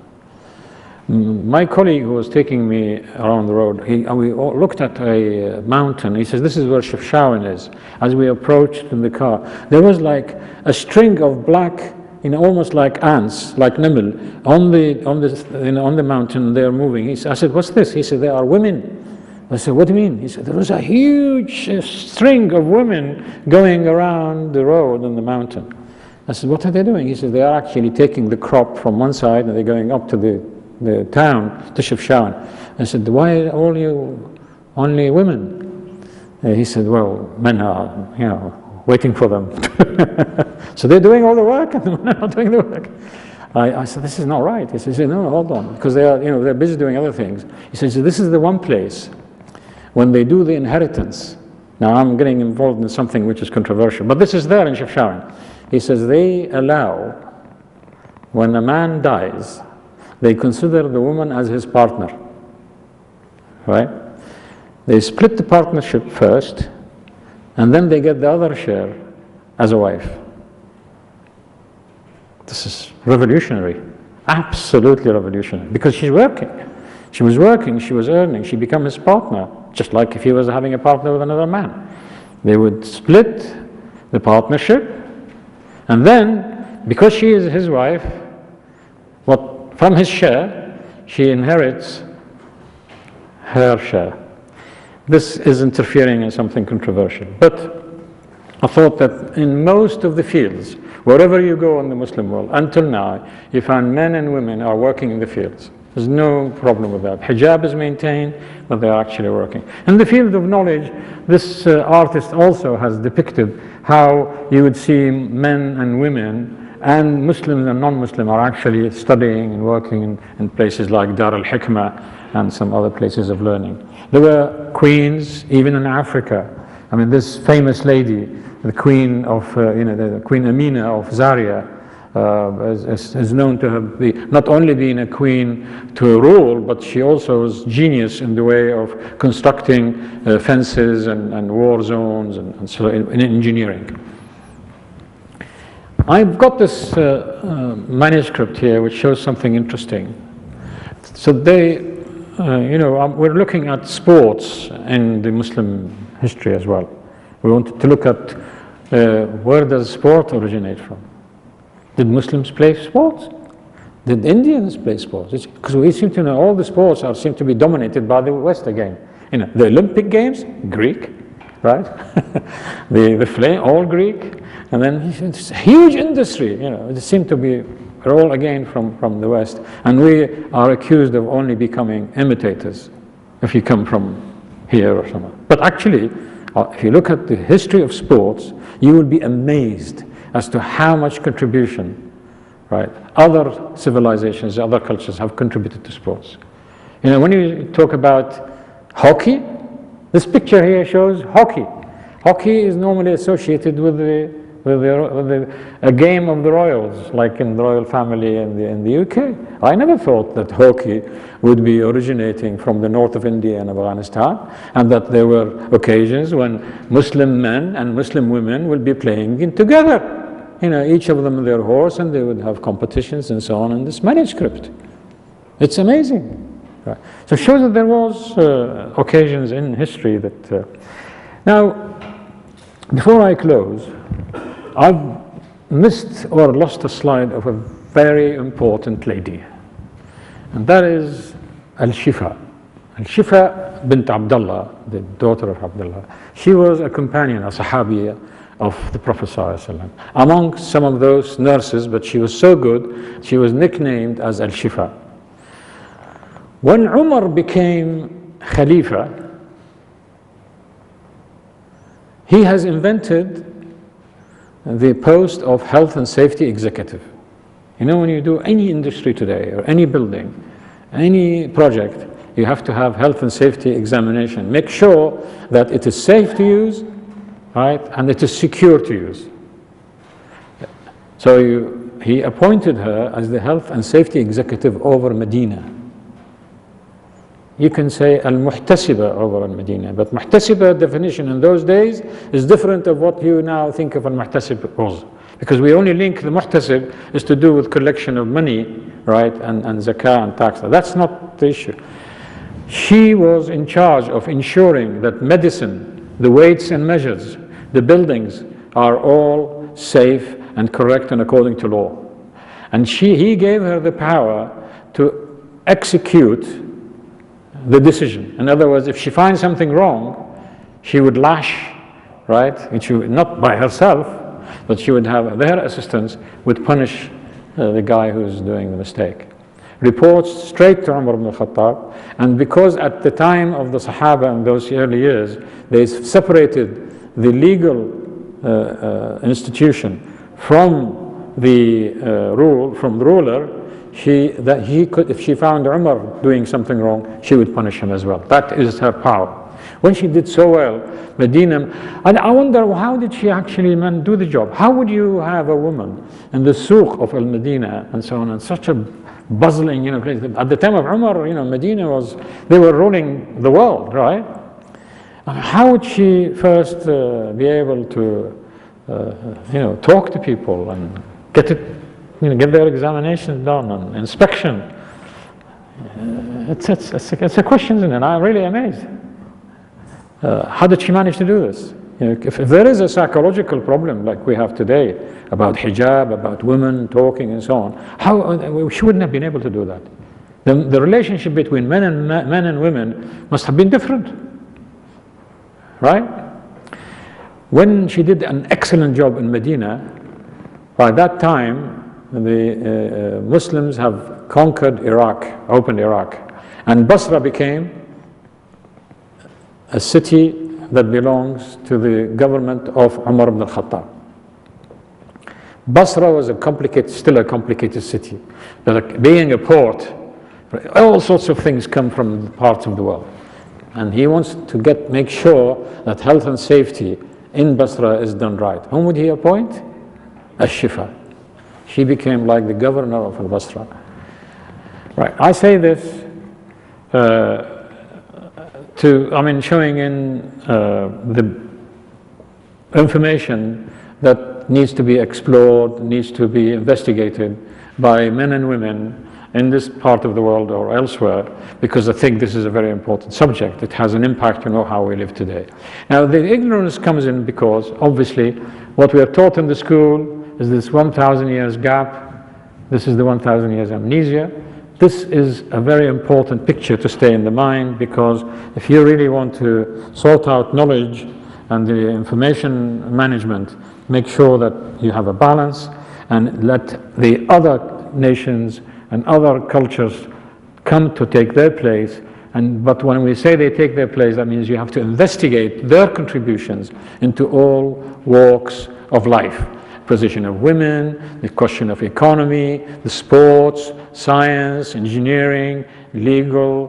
My colleague who was taking me around the road, we looked at a mountain. He says, this is where Chefchaouen is. As we approached in the car, there was like a string of black, almost like ants, like nimel, on the mountain. They're moving. I said, what's this? He said, they are women. I said, what do you mean? He said, there was a huge string of women going around the road on the mountain. I said, what are they doing? He said, they are actually taking the crop from one side and they're going up to the town, to Chefchaouen. I said, why only women? He said, well, men are, waiting for them. So they're doing all the work and the men are not doing the work. I said, this is not right. He said, no, hold on, because they're busy doing other things. He says, this is the one place when they do the inheritance. Now I'm getting involved in something which is controversial, but this is there in Chefchaouen. He says they allow, when a man dies, they consider the woman as his partner, right? They split the partnership first, and then they get the other share as a wife. This is revolutionary, absolutely revolutionary, because she's working. She was working, she was earning, she became his partner, just like if he was having a partner with another man. They would split the partnership, and then because she is his wife, from his share, she inherits her share. This is interfering in something controversial. But I thought that in most of the fields, wherever you go in the Muslim world, until now, you find men and women are working in the fields. There's no problem with that. Hijab is maintained, but they are actually working. In the field of knowledge, this artist also has depicted how you would see men and women and Muslims and non-Muslim are actually studying and working in places like Dar al-Hikmah and some other places of learning. There were queens, even in Africa. I mean, this famous lady, the queen of, the Queen Amina of Zaria, is known to have not only been a queen to rule, but she also was genius in the way of constructing fences and war zones and so in engineering. I've got this manuscript here which shows something interesting. So we're looking at sports in the Muslim history as well. We wanted to look at where does sport originate from? Did Muslims play sports? Did Indians play sports? Because we seem to know all the sports seem to be dominated by the West again. The Olympic Games, Greek, right? the flame, all Greek. And then it's a huge industry, it seemed to be all again from the West. And we are accused of only becoming imitators if you come from here or somewhere. But actually, if you look at the history of sports, you will be amazed as to how much contribution, right, other civilizations, other cultures have contributed to sports. When you talk about hockey, this picture here shows hockey. Hockey is normally associated with a game of the royals, like in the royal family in the UK. I never thought that hockey would be originating from the north of India and Afghanistan, and that there were occasions when Muslim men and Muslim women would be playing together. Each of them with their horse, and they would have competitions and so on in this manuscript. It's amazing. Right. So it shows that there was occasions in history that... Now, before I close, I've missed or lost a slide of a very important lady, and that is Al-Shifa. Al-Shifa bint Abdullah, the daughter of Abdullah. She was a companion, a Sahabiya of the Prophet ﷺ. Among some of those nurses, but she was so good, she was nicknamed as Al-Shifa. When Umar became Khalifa, he has invented the post of health and safety executive. When you do any industry today, or any building, any project, you have to have health and safety examination. Make sure that it is safe to use, right, and it is secure to use. So he appointed her as the health and safety executive over Medina. You can say al-muhtasiba over al-Medina, but muhtasiba definition in those days is different of what you now think of al-muhtasib was. Because we only link the muhtasib is to do with collection of money, right, and zakah and tax. That's not the issue. She was in charge of ensuring that medicine, the weights and measures, the buildings are all safe and correct and according to law. And he gave her the power to execute the decision. In other words, if she finds something wrong, she would lash, right? And she would, not by herself, but she would have their assistants would punish the guy who's doing the mistake. Reports straight to Umar ibn al-Khattab, and because at the time of the Sahaba in those early years, they separated the legal institution from the ruler, if she found Umar doing something wrong, she would punish him as well. That is her power. When she did so well, Medina, and I wonder how did she actually do the job? How would you have a woman in the souk of Al-Medina and so on, and such a bustling, place? At the time of Umar, Medina they were ruling the world, right? How would she first be able to, talk to people and get their examinations done and inspection? It's a question, isn't it? I'm really amazed. How did she manage to do this? if there is a psychological problem like we have today about hijab, about women talking and so on, she wouldn't have been able to do that. The relationship between men and women must have been different, right? When she did an excellent job in Medina, by that time the Muslims have conquered Iraq, opened Iraq, and Basra became a city that belongs to the government of Umar ibn al-Khattab. Basra was still a complicated city. But being a port, all sorts of things come from parts of the world. And he wants to make sure that health and safety in Basra is done right. Whom would he appoint? Ash-Shifa. She became like the governor of Basra. Right, I say this showing in the information that needs to be explored, needs to be investigated by men and women in this part of the world or elsewhere, because I think this is a very important subject. It has an impact on how we live today. Now, the ignorance comes in because, obviously, what we are taught in the school is this 1,000 years gap. This is the 1,000 years amnesia. This is a very important picture to stay in the mind, because if you really want to sort out knowledge and the information management, make sure that you have a balance and let the other nations and other cultures come to take their place. But when we say they take their place, that means you have to investigate their contributions into all walks of life. Position of women, the question of economy, the sports, science, engineering, legal,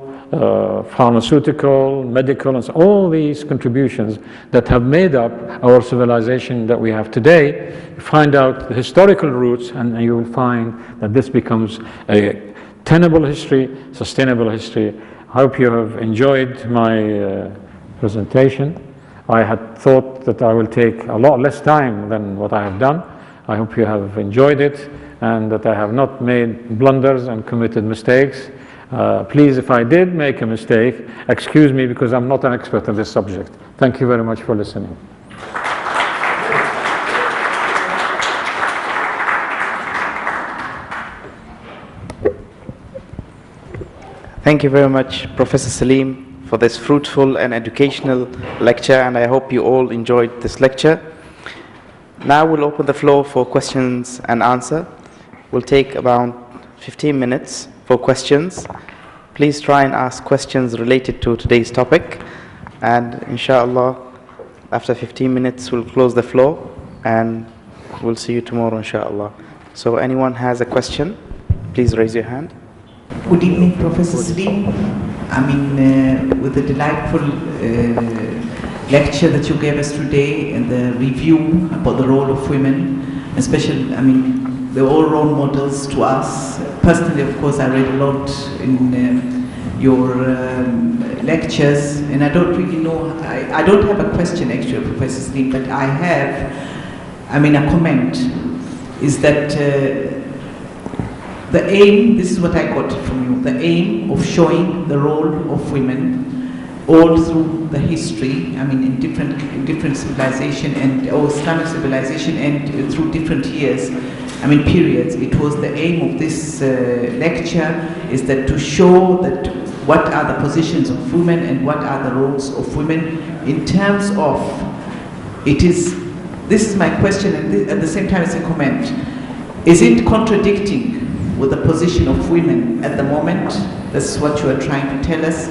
pharmaceutical, medical, and so all these contributions that have made up our civilization that we have today. Find out the historical roots, and you will find that this becomes a tenable history, sustainable history. I hope you have enjoyed my presentation. I had thought that I will take a lot less time than what I have done. I hope you have enjoyed it and that I have not made blunders and committed mistakes. Please, if I did make a mistake, excuse me, because I'm not an expert on this subject. Thank you very much for listening. Thank you very much, Professor Salim, for this fruitful and educational lecture, and I hope you all enjoyed this lecture. Now we'll open the floor for questions and answer. We'll take about 15 minutes for questions. Please try and ask questions related to today's topic, and inshallah, after 15 minutes we'll close the floor and we'll see you tomorrow, inshallah. So anyone has a question, please raise your hand. Good evening, Professor Salim. With the delightful lecture that you gave us today and the review about the role of women, especially, they're all role models to us. Personally, of course, I read a lot in your lectures, and I don't really know, I don't have a question actually, Professor Salim, but I have, a comment, is that the aim, this is what I got from you, the aim of showing the role of women all through the history, in different civilization or Islamic civilization, and through different years, periods. It was the aim of this lecture is that to show that what are the positions of women and what are the roles of women in terms of, this is my question, and at the same time it's a comment. Is it contradicting with the position of women at the moment? This is what you are trying to tell us.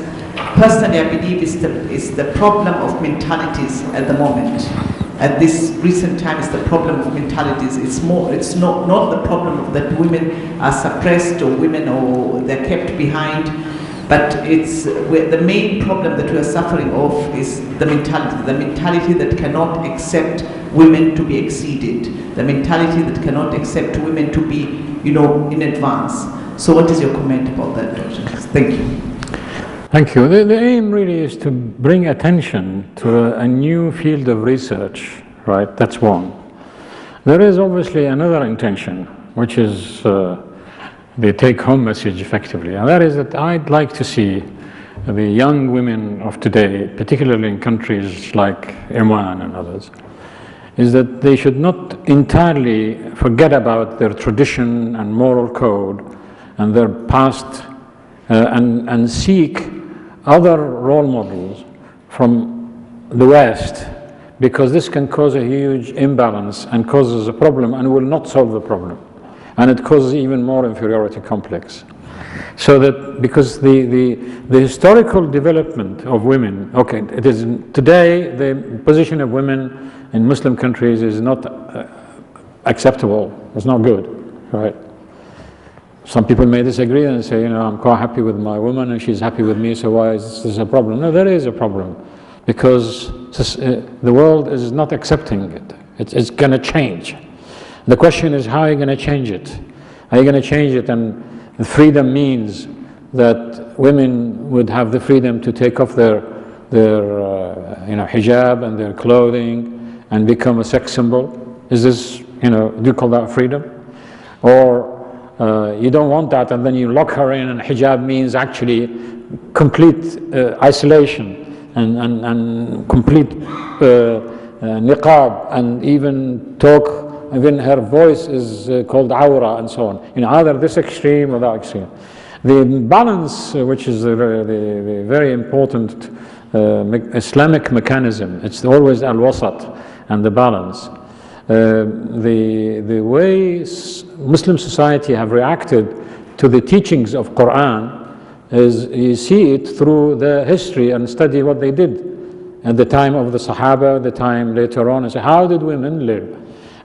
Personally, I believe it's the problem of mentalities at the moment. At this recent time, it's the problem of mentalities. It's not the problem that women are suppressed or they're kept behind, but it's the main problem that we are suffering of is the mentality that cannot accept women to be exceeded, the mentality that cannot accept women to be, in advance. So what is your comment about that, Dr.? Thank you. Thank you. The aim really is to bring attention to a new field of research, right? That's one. There is obviously another intention, which is the take-home message effectively, and that is that I'd like to see the young women of today, particularly in countries like Oman and others, is that they should not entirely forget about their tradition and moral code and their past and seek other role models from the West, because this can cause a huge imbalance and causes a problem and will not solve the problem. And it causes even more inferiority complex. So that because the historical development of women, okay, it is today the position of women in Muslim countries is not acceptable. It's not good, right? Some people may disagree and say, you know, I'm quite happy with my woman and she's happy with me, so why is this a problem? No, there is a problem, because the world is not accepting it. It's going to change. The question is, how are you going to change it? Are you going to change it? And freedom means that women would have the freedom to take off their hijab and their clothing and become a sex symbol. Is this, do you call that freedom? Or you don't want that, and then you lock her in, and hijab means actually complete isolation and complete niqab, and even talk. Even her voice is called awra and so on. Either this extreme or that extreme. The balance, which is the very important Islamic mechanism, it's always al-wasat, and the balance. The way Muslim society have reacted to the teachings of Quran is you see it through the history and study what they did at the time of the Sahaba, the time later on, and say, how did women live?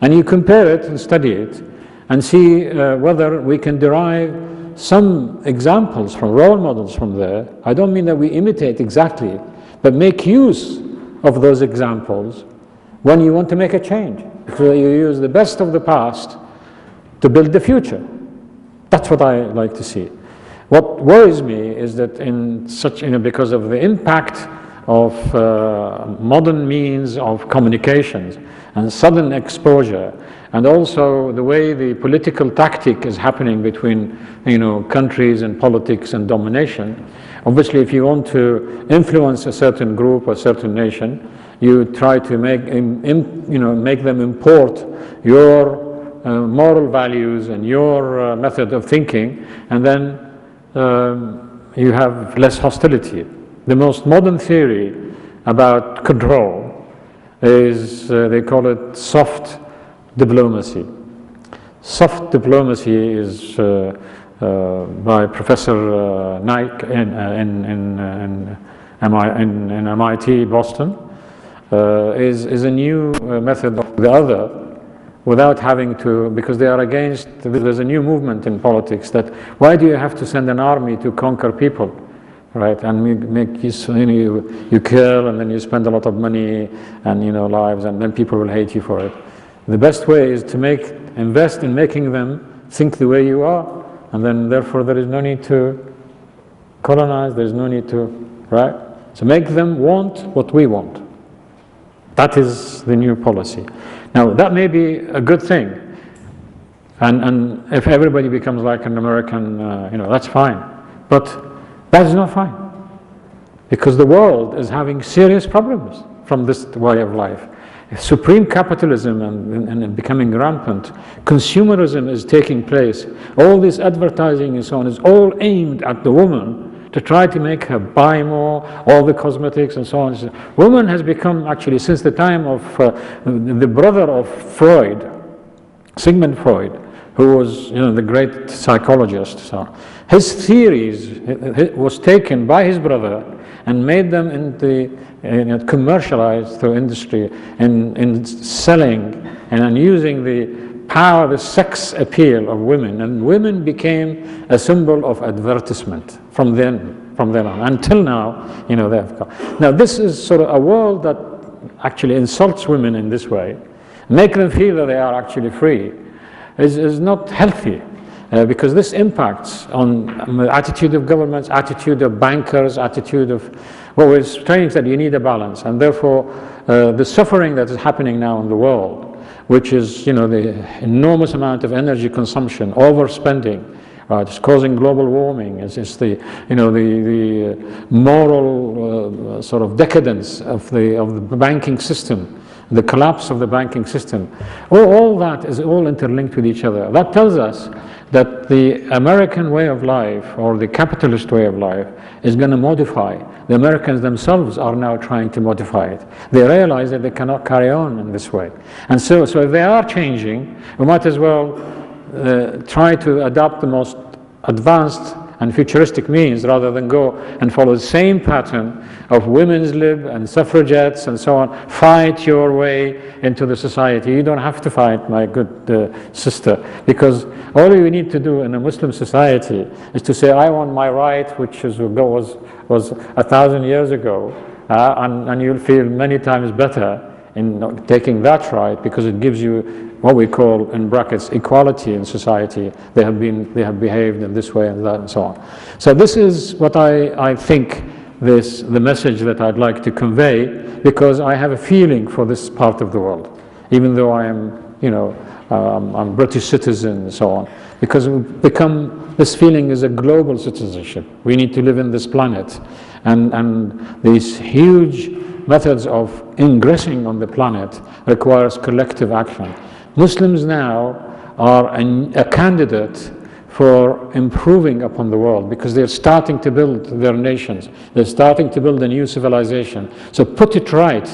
And you compare it and study it and see whether we can derive some examples from role models from there. I don't mean that we imitate exactly, but make use of those examples when you want to make a change. So you use the best of the past to build the future. That's what I like to see. What worries me is that in such, because of the impact of modern means of communications and sudden exposure, and also the way the political tactic is happening between countries and politics and domination. Obviously, if you want to influence a certain group or certain nation, you try to make them import your moral values and your method of thinking, and then you have less hostility. The most modern theory about control is, they call it soft diplomacy. Soft diplomacy is by Professor Naik in MIT, Boston, is a new method of the other, without having to, because they are against, there's a new movement in politics that, why do you have to send an army to conquer people? Right, and you kill, and then you spend a lot of money and lives, and then people will hate you for it. The best way is to invest in making them think the way you are, and then therefore there is no need to colonize. There is no need to, right? So make them want what we want. That is the new policy. Now that may be a good thing, and if everybody becomes like an American, that's fine, but that is not fine, because the world is having serious problems from this way of life. Supreme capitalism and becoming rampant, consumerism is taking place. All this advertising and so on is all aimed at the woman to try to make her buy more, all the cosmetics and so on. Woman has become, actually, since the time of the brother of Freud, Sigmund Freud, who was the great psychologist. So his theories was taken by his brother and made them into commercialized through industry in selling and using the power, the sex appeal of women, and women became a symbol of advertisement from then on until now. They have come. Now this is sort of a world that actually insults women in this way, make them feel that they are actually free. Is not healthy, because this impacts on the attitude of governments, attitude of bankers, attitude of, well, it's strange that you need a balance, and therefore the suffering that is happening now in the world, which is the enormous amount of energy consumption, overspending, right? It's causing global warming. It's the, you know, the moral sort of decadence of the banking system, the collapse of the banking system. All that is all interlinked with each other. That tells us that the American way of life, or the capitalist way of life, is going to modify. The Americans themselves are now trying to modify it. They realize that they cannot carry on in this way. And so if they are changing, we might as well try to adopt the most advanced and futuristic means, rather than go and follow the same pattern of women's lib and suffragettes and so on. Fight your way into the society. You don't have to fight, my good sister, because all you need to do in a Muslim society is to say, I want my right, which was 1,000 years ago, and you'll feel many times better in taking that right, because it gives you what we call, in brackets, equality in society. They have behaved in this way and that and so on. So this is what I think the message that I'd like to convey, because I have a feeling for this part of the world, even though I am, you know, I'm a British citizen and so on, because this feeling is a global citizenship. We need to live in this planet, and these huge methods of ingressing on the planet requires collective action. Muslims now are a candidate for improving upon the world, because they're starting to build their nations. They're starting to build a new civilization. So put it right.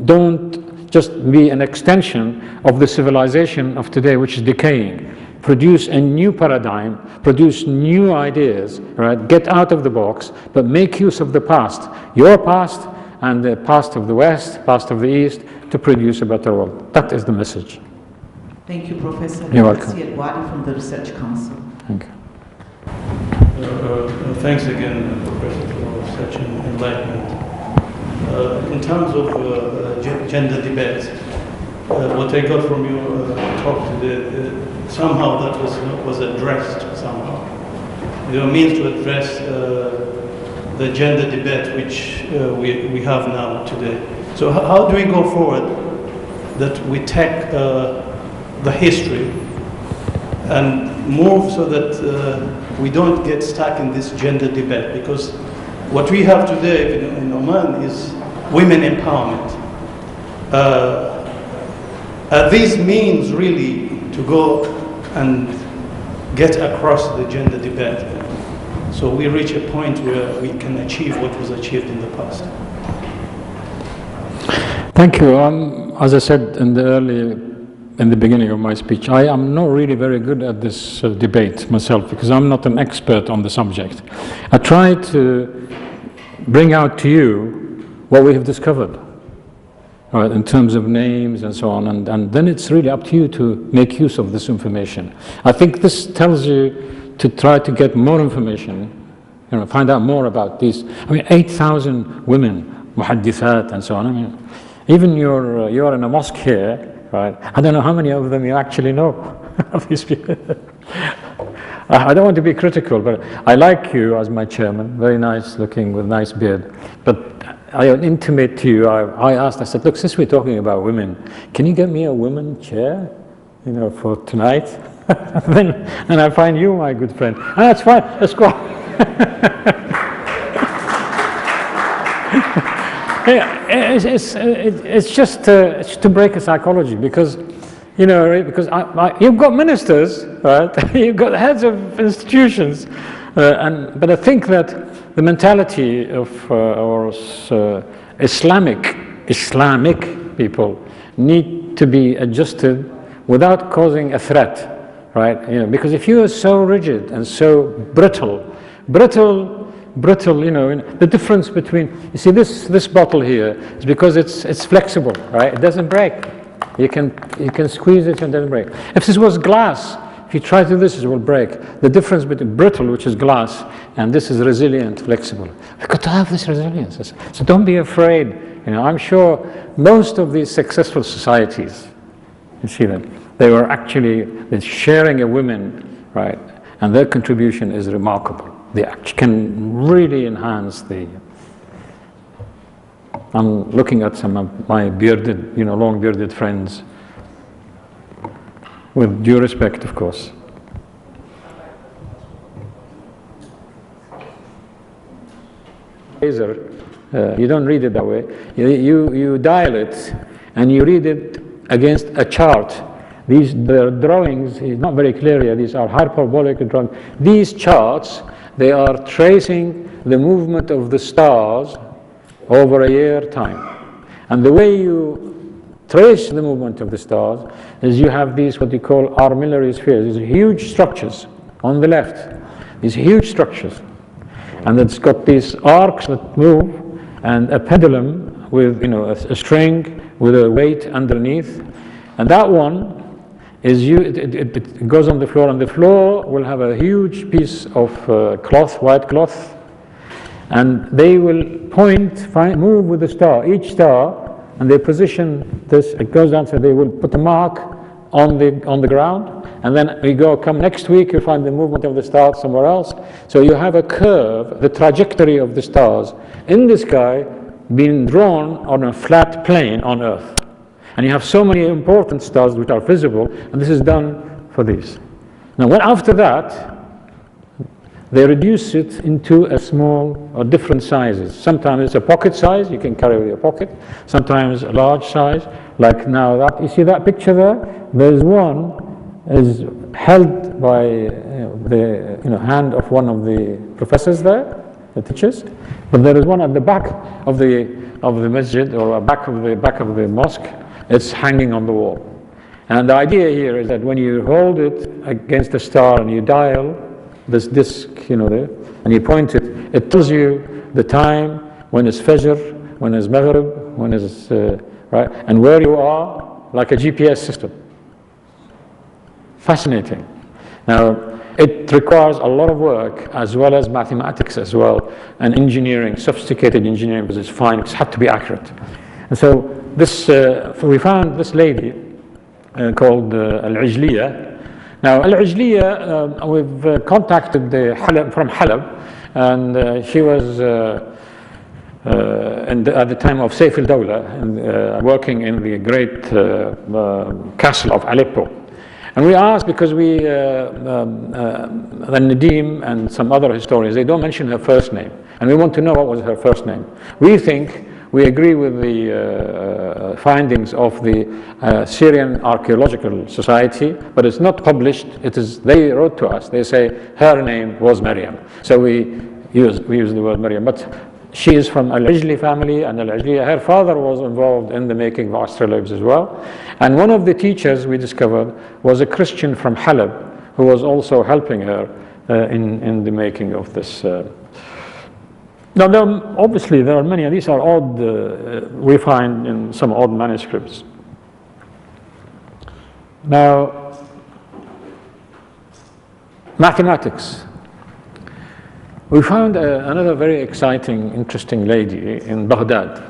Don't just be an extension of the civilization of today, which is decaying. Produce a new paradigm, produce new ideas, right? Get out of the box, but make use of the past, your past and the past of the West, past of the East, to produce a better world. That is the message. Thank you, Professor. You're welcome. Al-Wadi from the Research Council. Thank you. Thanks again, Professor, for such an enlightenment. In terms of gender debates, what I got from your talk today, somehow that was addressed somehow. There are means to address the gender debate which we have now today. So how do we go forward that we take the history and move so that we don't get stuck in this gender debate? Because what we have today in Oman is women empowerment. Are these means really to go and get across the gender debate, so we reach a point where we can achieve what was achieved in the past? Thank you. As I said in the beginning of my speech, I am not really very good at this debate myself, because I'm not an expert on the subject. I try to bring out to you what we have discovered, right, in terms of names and so on, and then it's really up to you to make use of this information. I think this tells you to try to get more information, you know, find out more about these. I mean, 8,000 women, muhaddithat and so on. I mean, even you're in a mosque here, right? I don't know how many of them you actually know of these people. I don't want to be critical, but I like you as my chairman, very nice looking with nice beard. But I intimate to you, I asked, I said, look, since we're talking about women, can you get me a women chair, you know, for tonight? And I find you, my good friend. Ah, that's fine, let's go. Yeah, it's just to break a psychology, because, you know, because you've got ministers, right? You've got heads of institutions, but I think that the mentality of Islamic people need to be adjusted without causing a threat, right? You know, because if you are so rigid and so brittle, you know, the difference between, you see, this bottle here is because it's flexible, right? It doesn't break. You can squeeze it and it doesn't break. If this was glass, if you try to do this, it will break. The difference between brittle, which is glass, and this is resilient, flexible. We've got to have this resilience. So don't be afraid. You know, I'm sure most of these successful societies, you see them, they were actually sharing a women, right? And their contribution is remarkable. They can really enhance the. I'm looking at some of my bearded, you know, long bearded friends, with due respect, of course. laser. You don't read it that way. You dial it and you read it against a chart. The drawings is not very clear here. These are hyperbolic drawings. These charts, they are tracing the movement of the stars over a year time. And the way you trace the movement of the stars is you have these what you call armillary spheres. These huge structures on the left. These huge structures. And it's got these arcs that move and a pendulum with a string with a weight underneath. And that one is it goes on the floor, and the floor will have a huge piece of cloth, white cloth, and they will move with the star, each star, and they position this. It goes down, so they will put a mark on the ground, and then come next week, you find the movement of the stars somewhere else. So you have a curve, the trajectory of the stars in the sky being drawn on a flat plane on Earth. And you have so many important stars which are visible, and this is done for these. Now, after that, they reduce it into a small or different sizes. Sometimes it's a pocket size, you can carry with your pocket. Sometimes a large size, like now that. You see that picture there? There's one is held by the hand of one of the professors there, the teachers. But there is one at the back of the masjid, or back of the mosque. It's hanging on the wall. And the idea here is that when you hold it against a star and you dial this disc, there, and you point it, it tells you the time, when it's Fajr, when it's Maghrib, when it's, right, and where you are, like a GPS system. Fascinating. Now, it requires a lot of work, as well as mathematics as well, and engineering, sophisticated engineering, because it's fine, it has to be accurate. And so, we found this lady called Al-Ijliya. Now, Al-Ijliya, we've contacted from Halab, and she was at the time of Saif al-Dawla, working in the great castle of Aleppo. And we asked, because Nadim and some other historians, they don't mention her first name, and we want to know what was her first name. We agree with the findings of the Syrian Archaeological Society, but it's not published. They wrote to us. They say her name was Maryam. So we use the word Maryam. But she is from Al-Ijli family, and Al-Ijli, her father was involved in the making of astrolabes as well. And one of the teachers we discovered was a Christian from Halab, who was also helping her in the making of this. Now, obviously, there are many, and these are odd, we find in some odd manuscripts. Now, mathematics. We found another very exciting, interesting lady in Baghdad.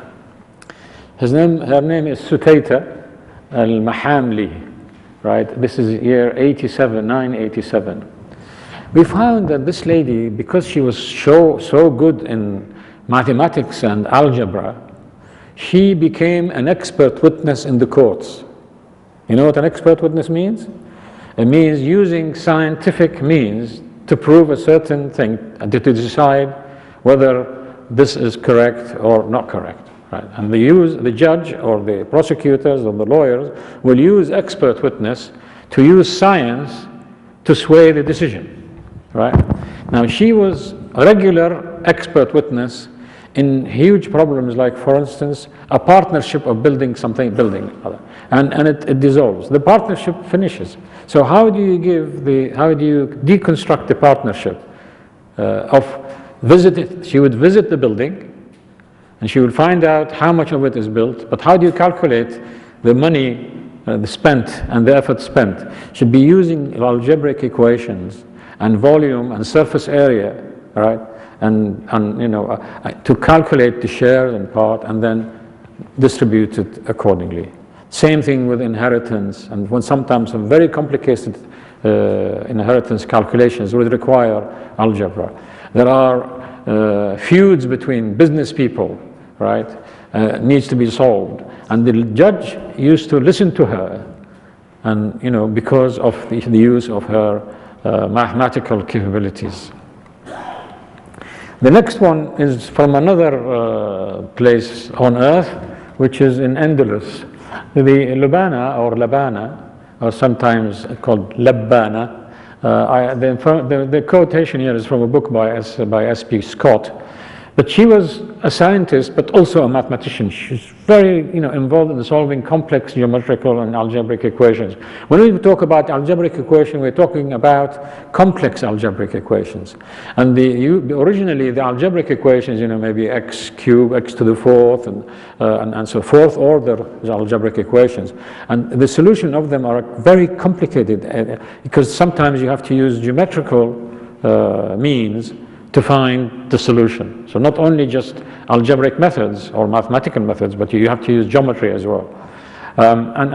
Her name is Sutayta al-Mahamli, right? This is year 987. We found that this lady, because she was so good in mathematics and algebra, she became an expert witness in the courts. You know what an expert witness means? It means using scientific means to prove a certain thing and to decide whether this is correct or not correct. Right? And the judge or the prosecutors or the lawyers will use expert witness to use science to sway the decision. Right? Now, she was a regular expert witness in huge problems, like, for instance, a partnership of building and it dissolves. The partnership finishes. So how do you deconstruct the partnership? She would visit the building, and she would find out how much of it is built, but how do you calculate the money spent and the effort spent? She'd be using algebraic equations and volume and surface area, right? And to calculate the shares and part, and then distribute it accordingly. Same thing with inheritance, and sometimes some very complicated inheritance calculations would require algebra. There are feuds between business people, right? Needs to be solved, and the judge used to listen to her, and because of the use of her mathematical capabilities. The next one is from another place on earth, which is in Andalus. The Lubana or Labana, or sometimes called Labbana. The quotation here is from a book by S.P. Scott. But she was a scientist, but also a mathematician. She's very, involved in solving complex geometrical and algebraic equations. When we talk about algebraic equation, we're talking about complex algebraic equations. And originally, the algebraic equations, maybe x cubed, x to the fourth, and so fourth order algebraic equations. And the solution of them are very complicated because sometimes you have to use geometrical means to find the solution. So not only just algebraic methods or mathematical methods, but you have to use geometry as well.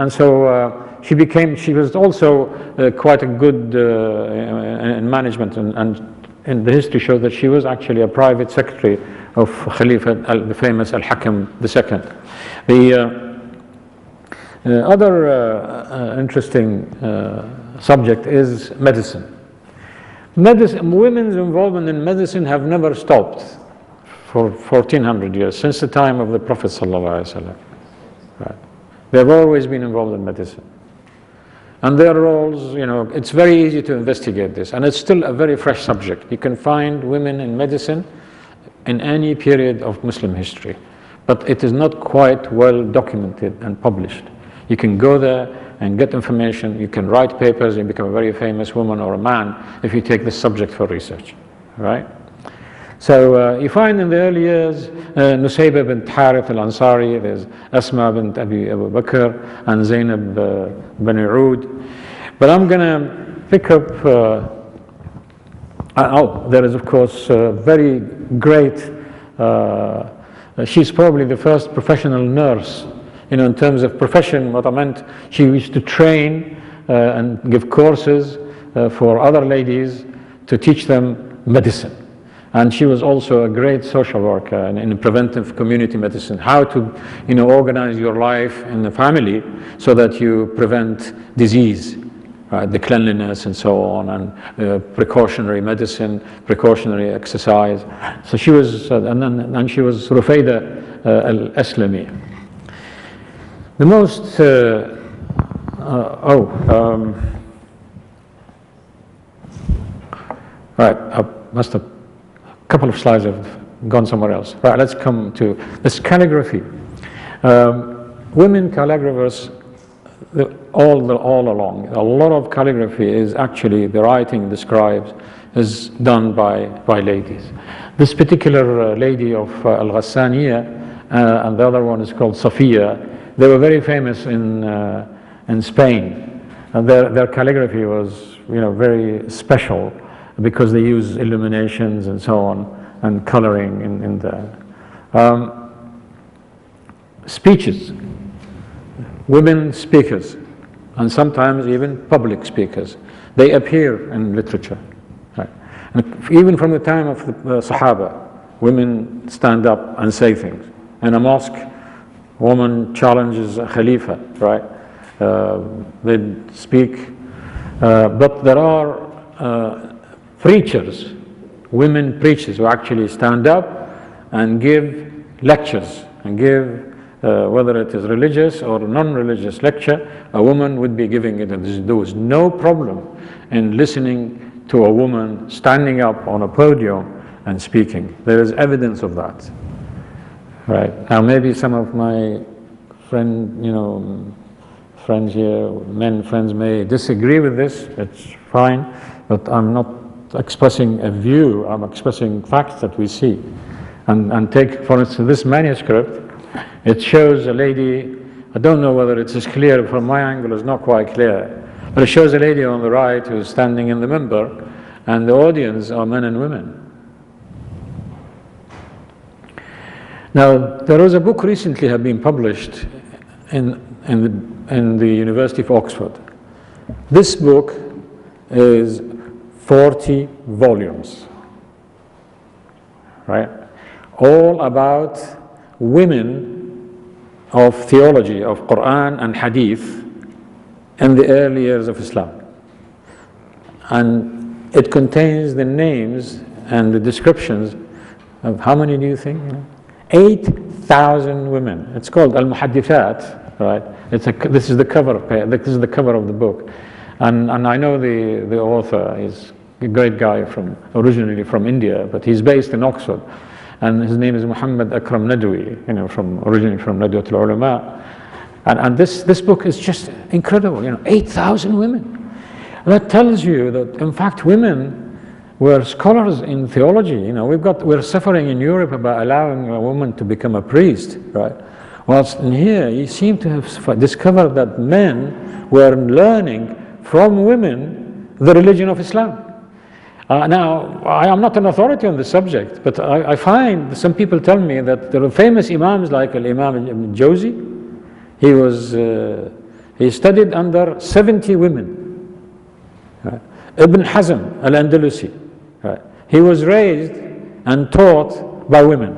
So she was also quite a good in management, and the history shows that she was actually a private secretary of Khalifa, the famous Al-Hakam II. The other interesting subject is medicine. Women's involvement in medicine have never stopped for 1400 years, since the time of the Prophet ﷺ. Right. They've always been involved in medicine. And their roles, it's very easy to investigate this, and it's still a very fresh subject. You can find women in medicine in any period of Muslim history, but it is not quite well documented and published. You can go there and get information. You can write papers and become a very famous woman or a man if you take this subject for research, right? So you find in the early years Nusayba bint Harith al-Ansari, there's Asma bint Abu Bakr, and Zainab bin Urud. But I'm going to pick up, there is of course very great, she's probably the first professional nurse. In terms of profession, what I meant, she used to train and give courses for other ladies to teach them medicine. And she was also a great social worker in preventive community medicine, how to organize your life in the family so that you prevent disease, right? The cleanliness and so on, and precautionary medicine, precautionary exercise. So she was, and she was Rufayda al-Aslami. The most, right, I must have, a couple of slides have gone somewhere else. Right, let's come to this calligraphy. Women calligraphers, all along, a lot of calligraphy is actually, the writing, the scribes, is done by ladies. This particular lady of Al-Ghassaniya, and the other one is called Safiya. They were very famous in Spain, and their calligraphy was, very special because they use illuminations and so on, and coloring in there. Speeches, women speakers, and sometimes even public speakers, they appear in literature. Right? And even from the time of the Sahaba, women stand up and say things. In a mosque, woman challenges a Khalifa, right? They speak, but there are preachers, women preachers, who actually stand up and give lectures, and give, whether it is religious or non-religious lecture, a woman would be giving it, and there was no problem in listening to a woman standing up on a podium and speaking. There is evidence of that. Right. Now maybe some of my friends here, men friends may disagree with this, it's fine, but I'm not expressing a view, I'm expressing facts that we see. And take, for instance, this manuscript, it shows a lady, I don't know whether it's as clear, from my angle it's not quite clear, but it shows a lady on the right who's standing in the minbar, and the audience are men and women. Now, there was a book recently have been published in the University of Oxford. This book is 40 volumes, right? All about women of theology, of Quran and Hadith in the early years of Islam. And it contains the names and the descriptions how many do you think? 8,000 women. It's called Al-Muhaddithat, right? This is the cover of the book. And I know the author is a great guy originally from India, but he's based in Oxford. And his name is Muhammad Akram Nadwi, originally from Nadwatul Ulama. And this book is just incredible, 8,000 women. That tells you that, in fact, women were scholars in theology. We're suffering in Europe about allowing a woman to become a priest, right? Whilst in here, you seem to have discovered that men were learning from women the religion of Islam. Now, I am not an authority on the subject, but I find some people tell me that there are famous imams like Imam Ibn Jawzi. He studied under 70 women. Right? Ibn Hazm al-Andalusi. Right? He was raised and taught by women.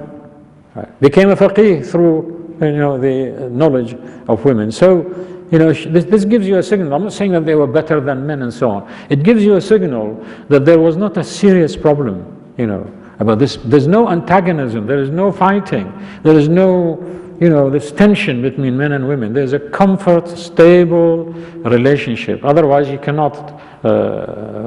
Right? Became a faqih through the knowledge of women. So this gives you a signal. I'm not saying that they were better than men and so on. It gives you a signal that there was not a serious problem, about this. There's no antagonism. There is no fighting. There is no, this tension between men and women. There's a comfort, stable relationship. Otherwise, you cannot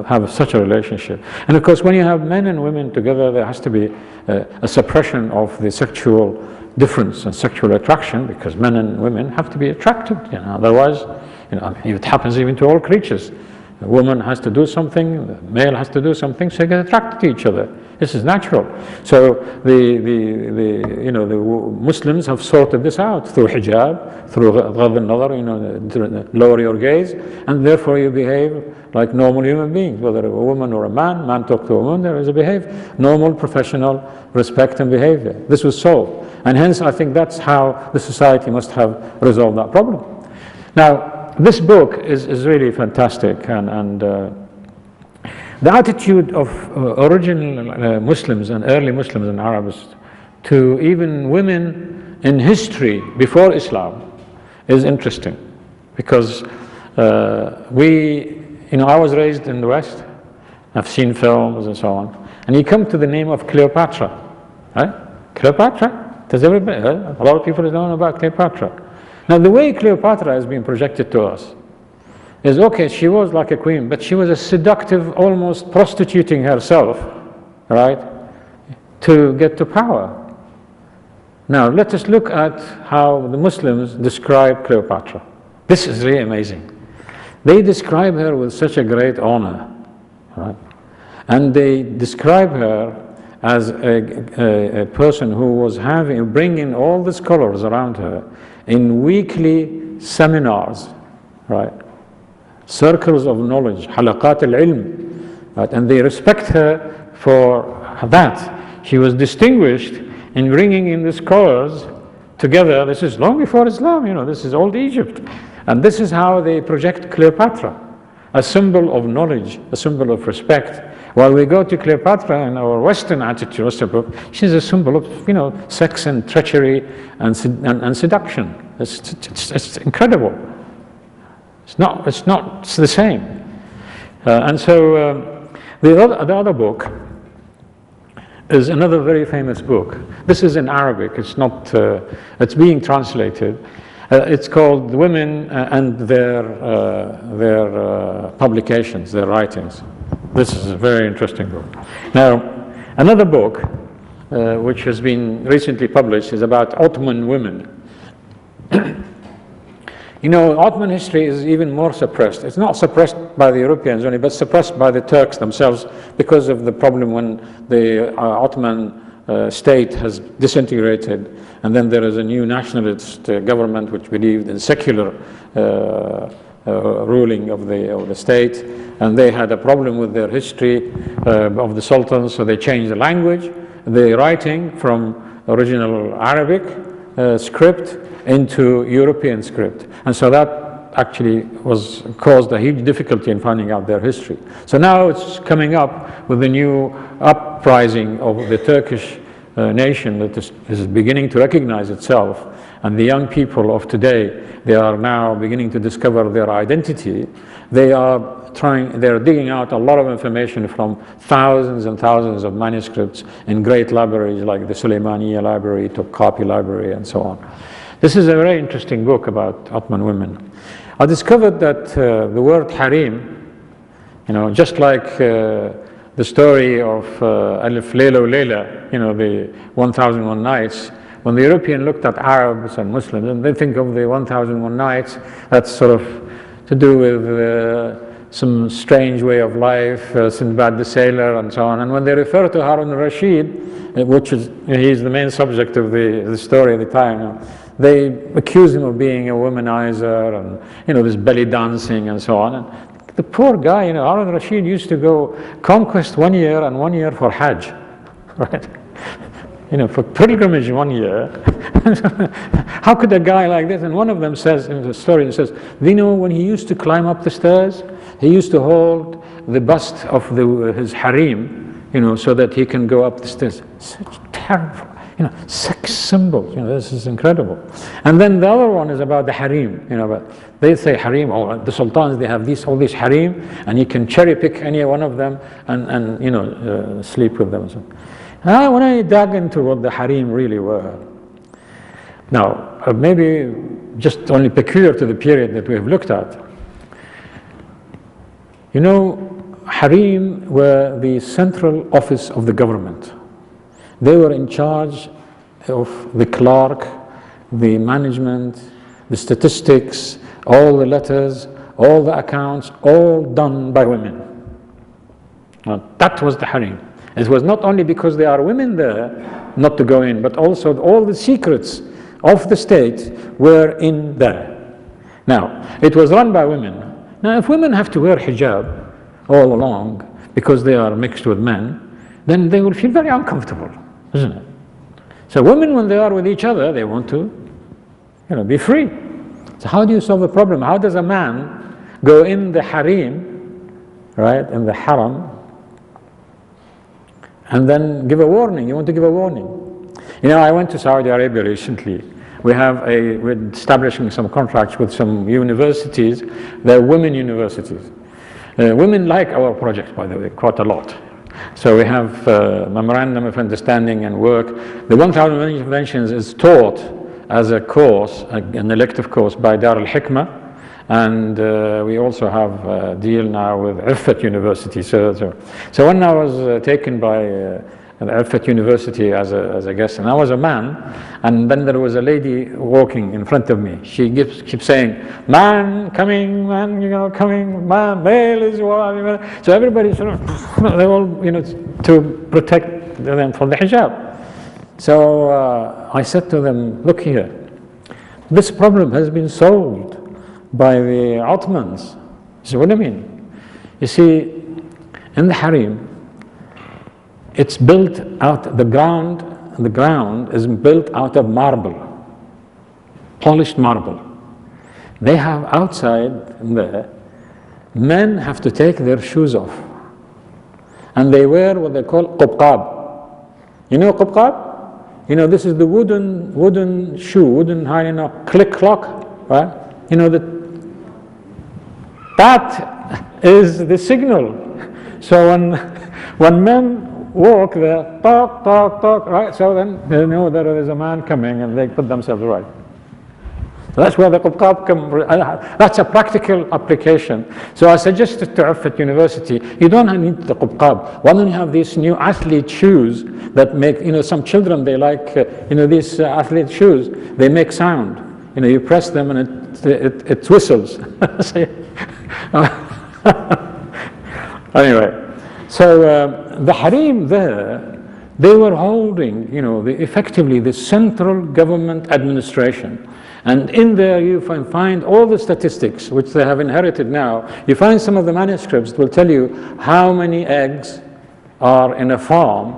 have such a relationship. And of course, when you have men and women together, there has to be a suppression of the sexual difference and sexual attraction, because men and women have to be attracted. Otherwise, it happens even to all creatures. The woman has to do something, the male has to do something, so they get attracted to each other. This is natural. So the Muslims have sorted this out through hijab, through ghadh al-nazar, lower your gaze, and therefore you behave like normal human beings, whether a woman or a man talk to a woman, there is a behave, normal, professional respect and behavior. This was solved. And hence, I think that's how the society must have resolved that problem. Now, this book is really fantastic, and the attitude of original Muslims and early Muslims and Arabs to even women in history before Islam is interesting, because I was raised in the West, I've seen films and so on, and you come to the name of Cleopatra, right? Cleopatra? Does everybody? A lot of people don't know about Cleopatra. Now, the way Cleopatra has been projected to us is, okay, she was like a queen, but she was a seductive, almost prostituting herself, right, to get to power. Now, let us look at how the Muslims describe Cleopatra. This is really amazing. They describe her with such a great honor, right? And they describe her as a person who was bringing all the scholars around her in weekly seminars, right? Circles of knowledge, halaqat al-ilm, right? And they respect her for that. She was distinguished in bringing in the scholars together. This is long before Islam, this is old Egypt. And this is how they project Cleopatra, a symbol of knowledge, a symbol of respect. While we go to Cleopatra in our Western attitude, Western book, she's a symbol of, sex and treachery and seduction. It's incredible. It's not the same. And so the other book is another very famous book. This is in Arabic. It's not. It's being translated. It's called Women and Their Publications, their writings. This is a very interesting book. Now, another book which has been recently published is about Ottoman women. Ottoman history is even more suppressed. It's not suppressed by the Europeans only, but suppressed by the Turks themselves because of the problem when the Ottoman state has disintegrated, and then there is a new nationalist government which believed in secular ruling of the state, and they had a problem with their history of the sultans, so they changed the language, the writing from original Arabic script into European script, and so that actually caused a huge difficulty in finding out their history. So now it's coming up with a new uprising of the Turkish nation that is beginning to recognize itself, and the young people of today, they are now beginning to discover their identity. They are they're digging out a lot of information from thousands and thousands of manuscripts in great libraries like the Sulaymaniya Library, Topkapi Library, and so on. This is a very interesting book about Ottoman women. I discovered that the word harim, just like the story of Alif Layla wa Layla, the 1001 Nights, when the European looked at Arabs and Muslims, and they think of the 1001 Nights, that's sort of to do with some strange way of life, Sinbad the Sailor, and so on. And when they refer to Harun al-Rashid, which is, he's the main subject of the story at the time, they accuse him of being a womanizer and, this belly dancing and so on. And the poor guy, Harun al-Rashid used to go conquest 1 year and 1 year for Hajj, right? For pilgrimage 1 year. How could a guy like this? And one of them says in the story, he says, when he used to climb up the stairs, he used to hold the bust of his harem, so that he can go up the stairs. Such terrible, sex symbols. This is incredible. And then the other one is about the harem. But they say harem. Oh, the sultans, they have all these harem, and you can cherry pick any one of them and sleep with them. So, when I dug into what the harem really were, now maybe just only peculiar to the period that we have looked at, harem were the central office of the government. They were in charge of the clerk, the management, the statistics, all the letters, all the accounts, all done by women. Now, that was the harem. It was not only because there are women there not to go in, but also all the secrets of the state were in there. Now, it was run by women. Now, if women have to wear hijab all along because they are mixed with men, then they will feel very uncomfortable, isn't it? So women, when they are with each other, they want to, be free. So how do you solve the problem? How does a man go in the harem, right, in the haram, and then give a warning? You want to give a warning. I went to Saudi Arabia recently. We're establishing some contracts with some universities. They're women universities. Women like our project, by the way, quite a lot. So we have memorandum of understanding and work. The 1000 Inventions is taught as a course, an elective course by Dar al-Hikmah. And we also have a deal now with Iffat University. So when I was taken by Iffat University as a guest, and I was a man, and then there was a lady walking in front of me. She keeps saying, "Man coming, man, coming, man, male is what." So everybody sort of, they all, to protect them from the hijab. So I said to them, "Look here, this problem has been solved by the Ottomans." He said, "What do you mean?" You see, in the harem, it's built out, the ground is built out of marble, polished marble. They have outside there, men have to take their shoes off, and they wear what they call qubqab. You know qubqab? This is the wooden shoe, wooden click clock, right? That is the signal. So when men walk there, talk, right? So then they know that there is a man coming, and they put themselves right. So that's where the qubqab comes. That's a practical application. So I suggested to Iffat University, you don't need the qubqab. Why don't you have these new athlete shoes that make, some children, they like, these athlete shoes, they make sound. You press them and it whistles. Anyway, so the harem there, they were holding, effectively the central government administration. And in there you find all the statistics which they have inherited now. You find some of the manuscripts that will tell you how many eggs are in a farm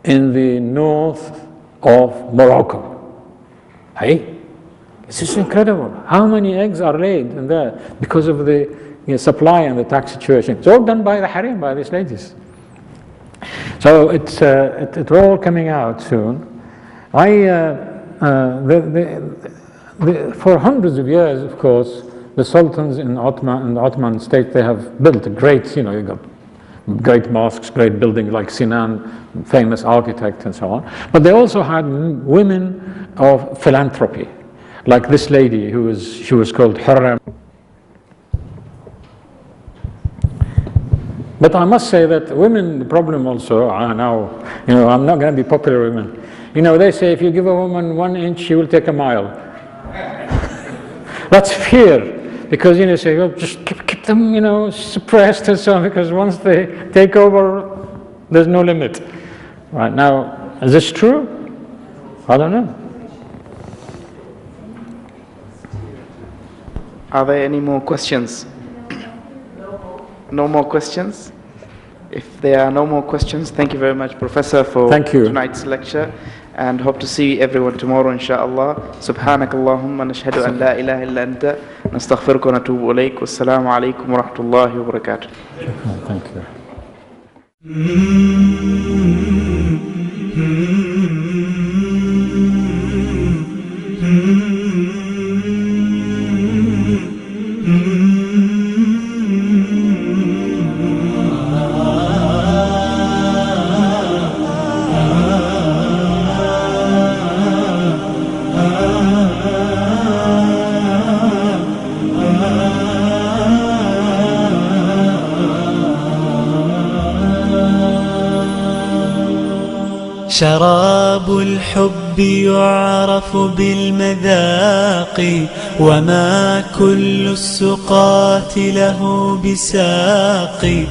in the north of Morocco. Hey? This is incredible. How many eggs are laid in there because of the supply and the tax situation? It's all done by the harem, by these ladies. So it's all coming out soon. For hundreds of years, of course, the sultans in the Ottoman state, they have built a great, you got great mosques, great buildings like Sinan, famous architect and so on. But they also had women of philanthropy, like this lady she was called Hurram. But I must say that women, the problem also now, I'm not going to be popular with women. They say if you give a woman 1 inch, she will take a mile. That's fear. Because, say, just keep them, suppressed and so on, because once they take over, there's no limit. Right now, is this true? I don't know. Are there any more questions? No more questions? If there are no more questions, thank you very much, Professor, for tonight's lecture. And hope to see everyone tomorrow, inshallah. سبحانك اللهم نشهد أن لا إله إلا أنت نستغفرك ونتوب إليك والسلام عليكم ورحمة الله وبركاته. Thank you. شراب الحب يعرف بالمذاق وما كل السقاة له بساق.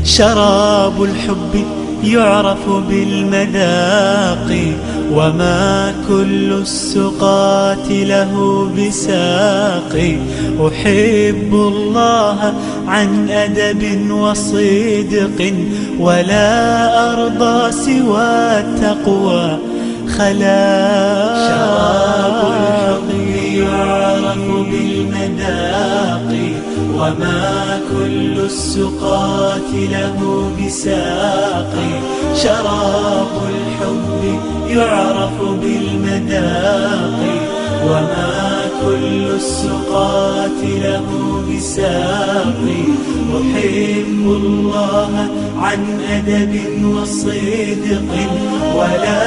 شراب الحب يعرف بالمذاق وما كل السقاة له بساق. أحب الله عن أدب وصدق ولا أرضى سوى التقوى خلاق. شراب الحب يعرف بالمذاق وما كل السقاة له بساق. شراب الحب يعرف بالمذاق وما كل السقاة له بساق. أحب الله عن أدب وصدق ولا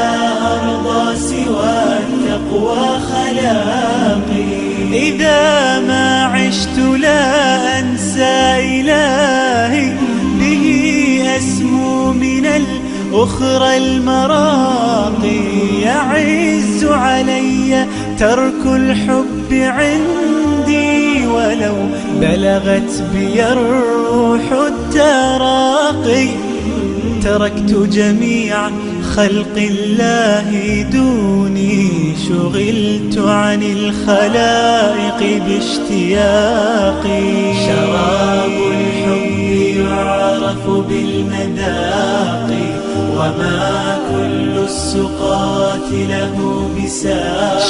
أرضى سوى التقوى خلاقي. إذا ما عشت لا أنسى إلهي به أسمو من الأخرى المراقي. يعز علي ترك الحب عندي ولو بلغت بي الروح التراقي. تركت جميع خلق الله دوني شغلت عن الخلائق باشتياقي. شراب الحب يعرف بالمذاق وما كل السقاة له بساق.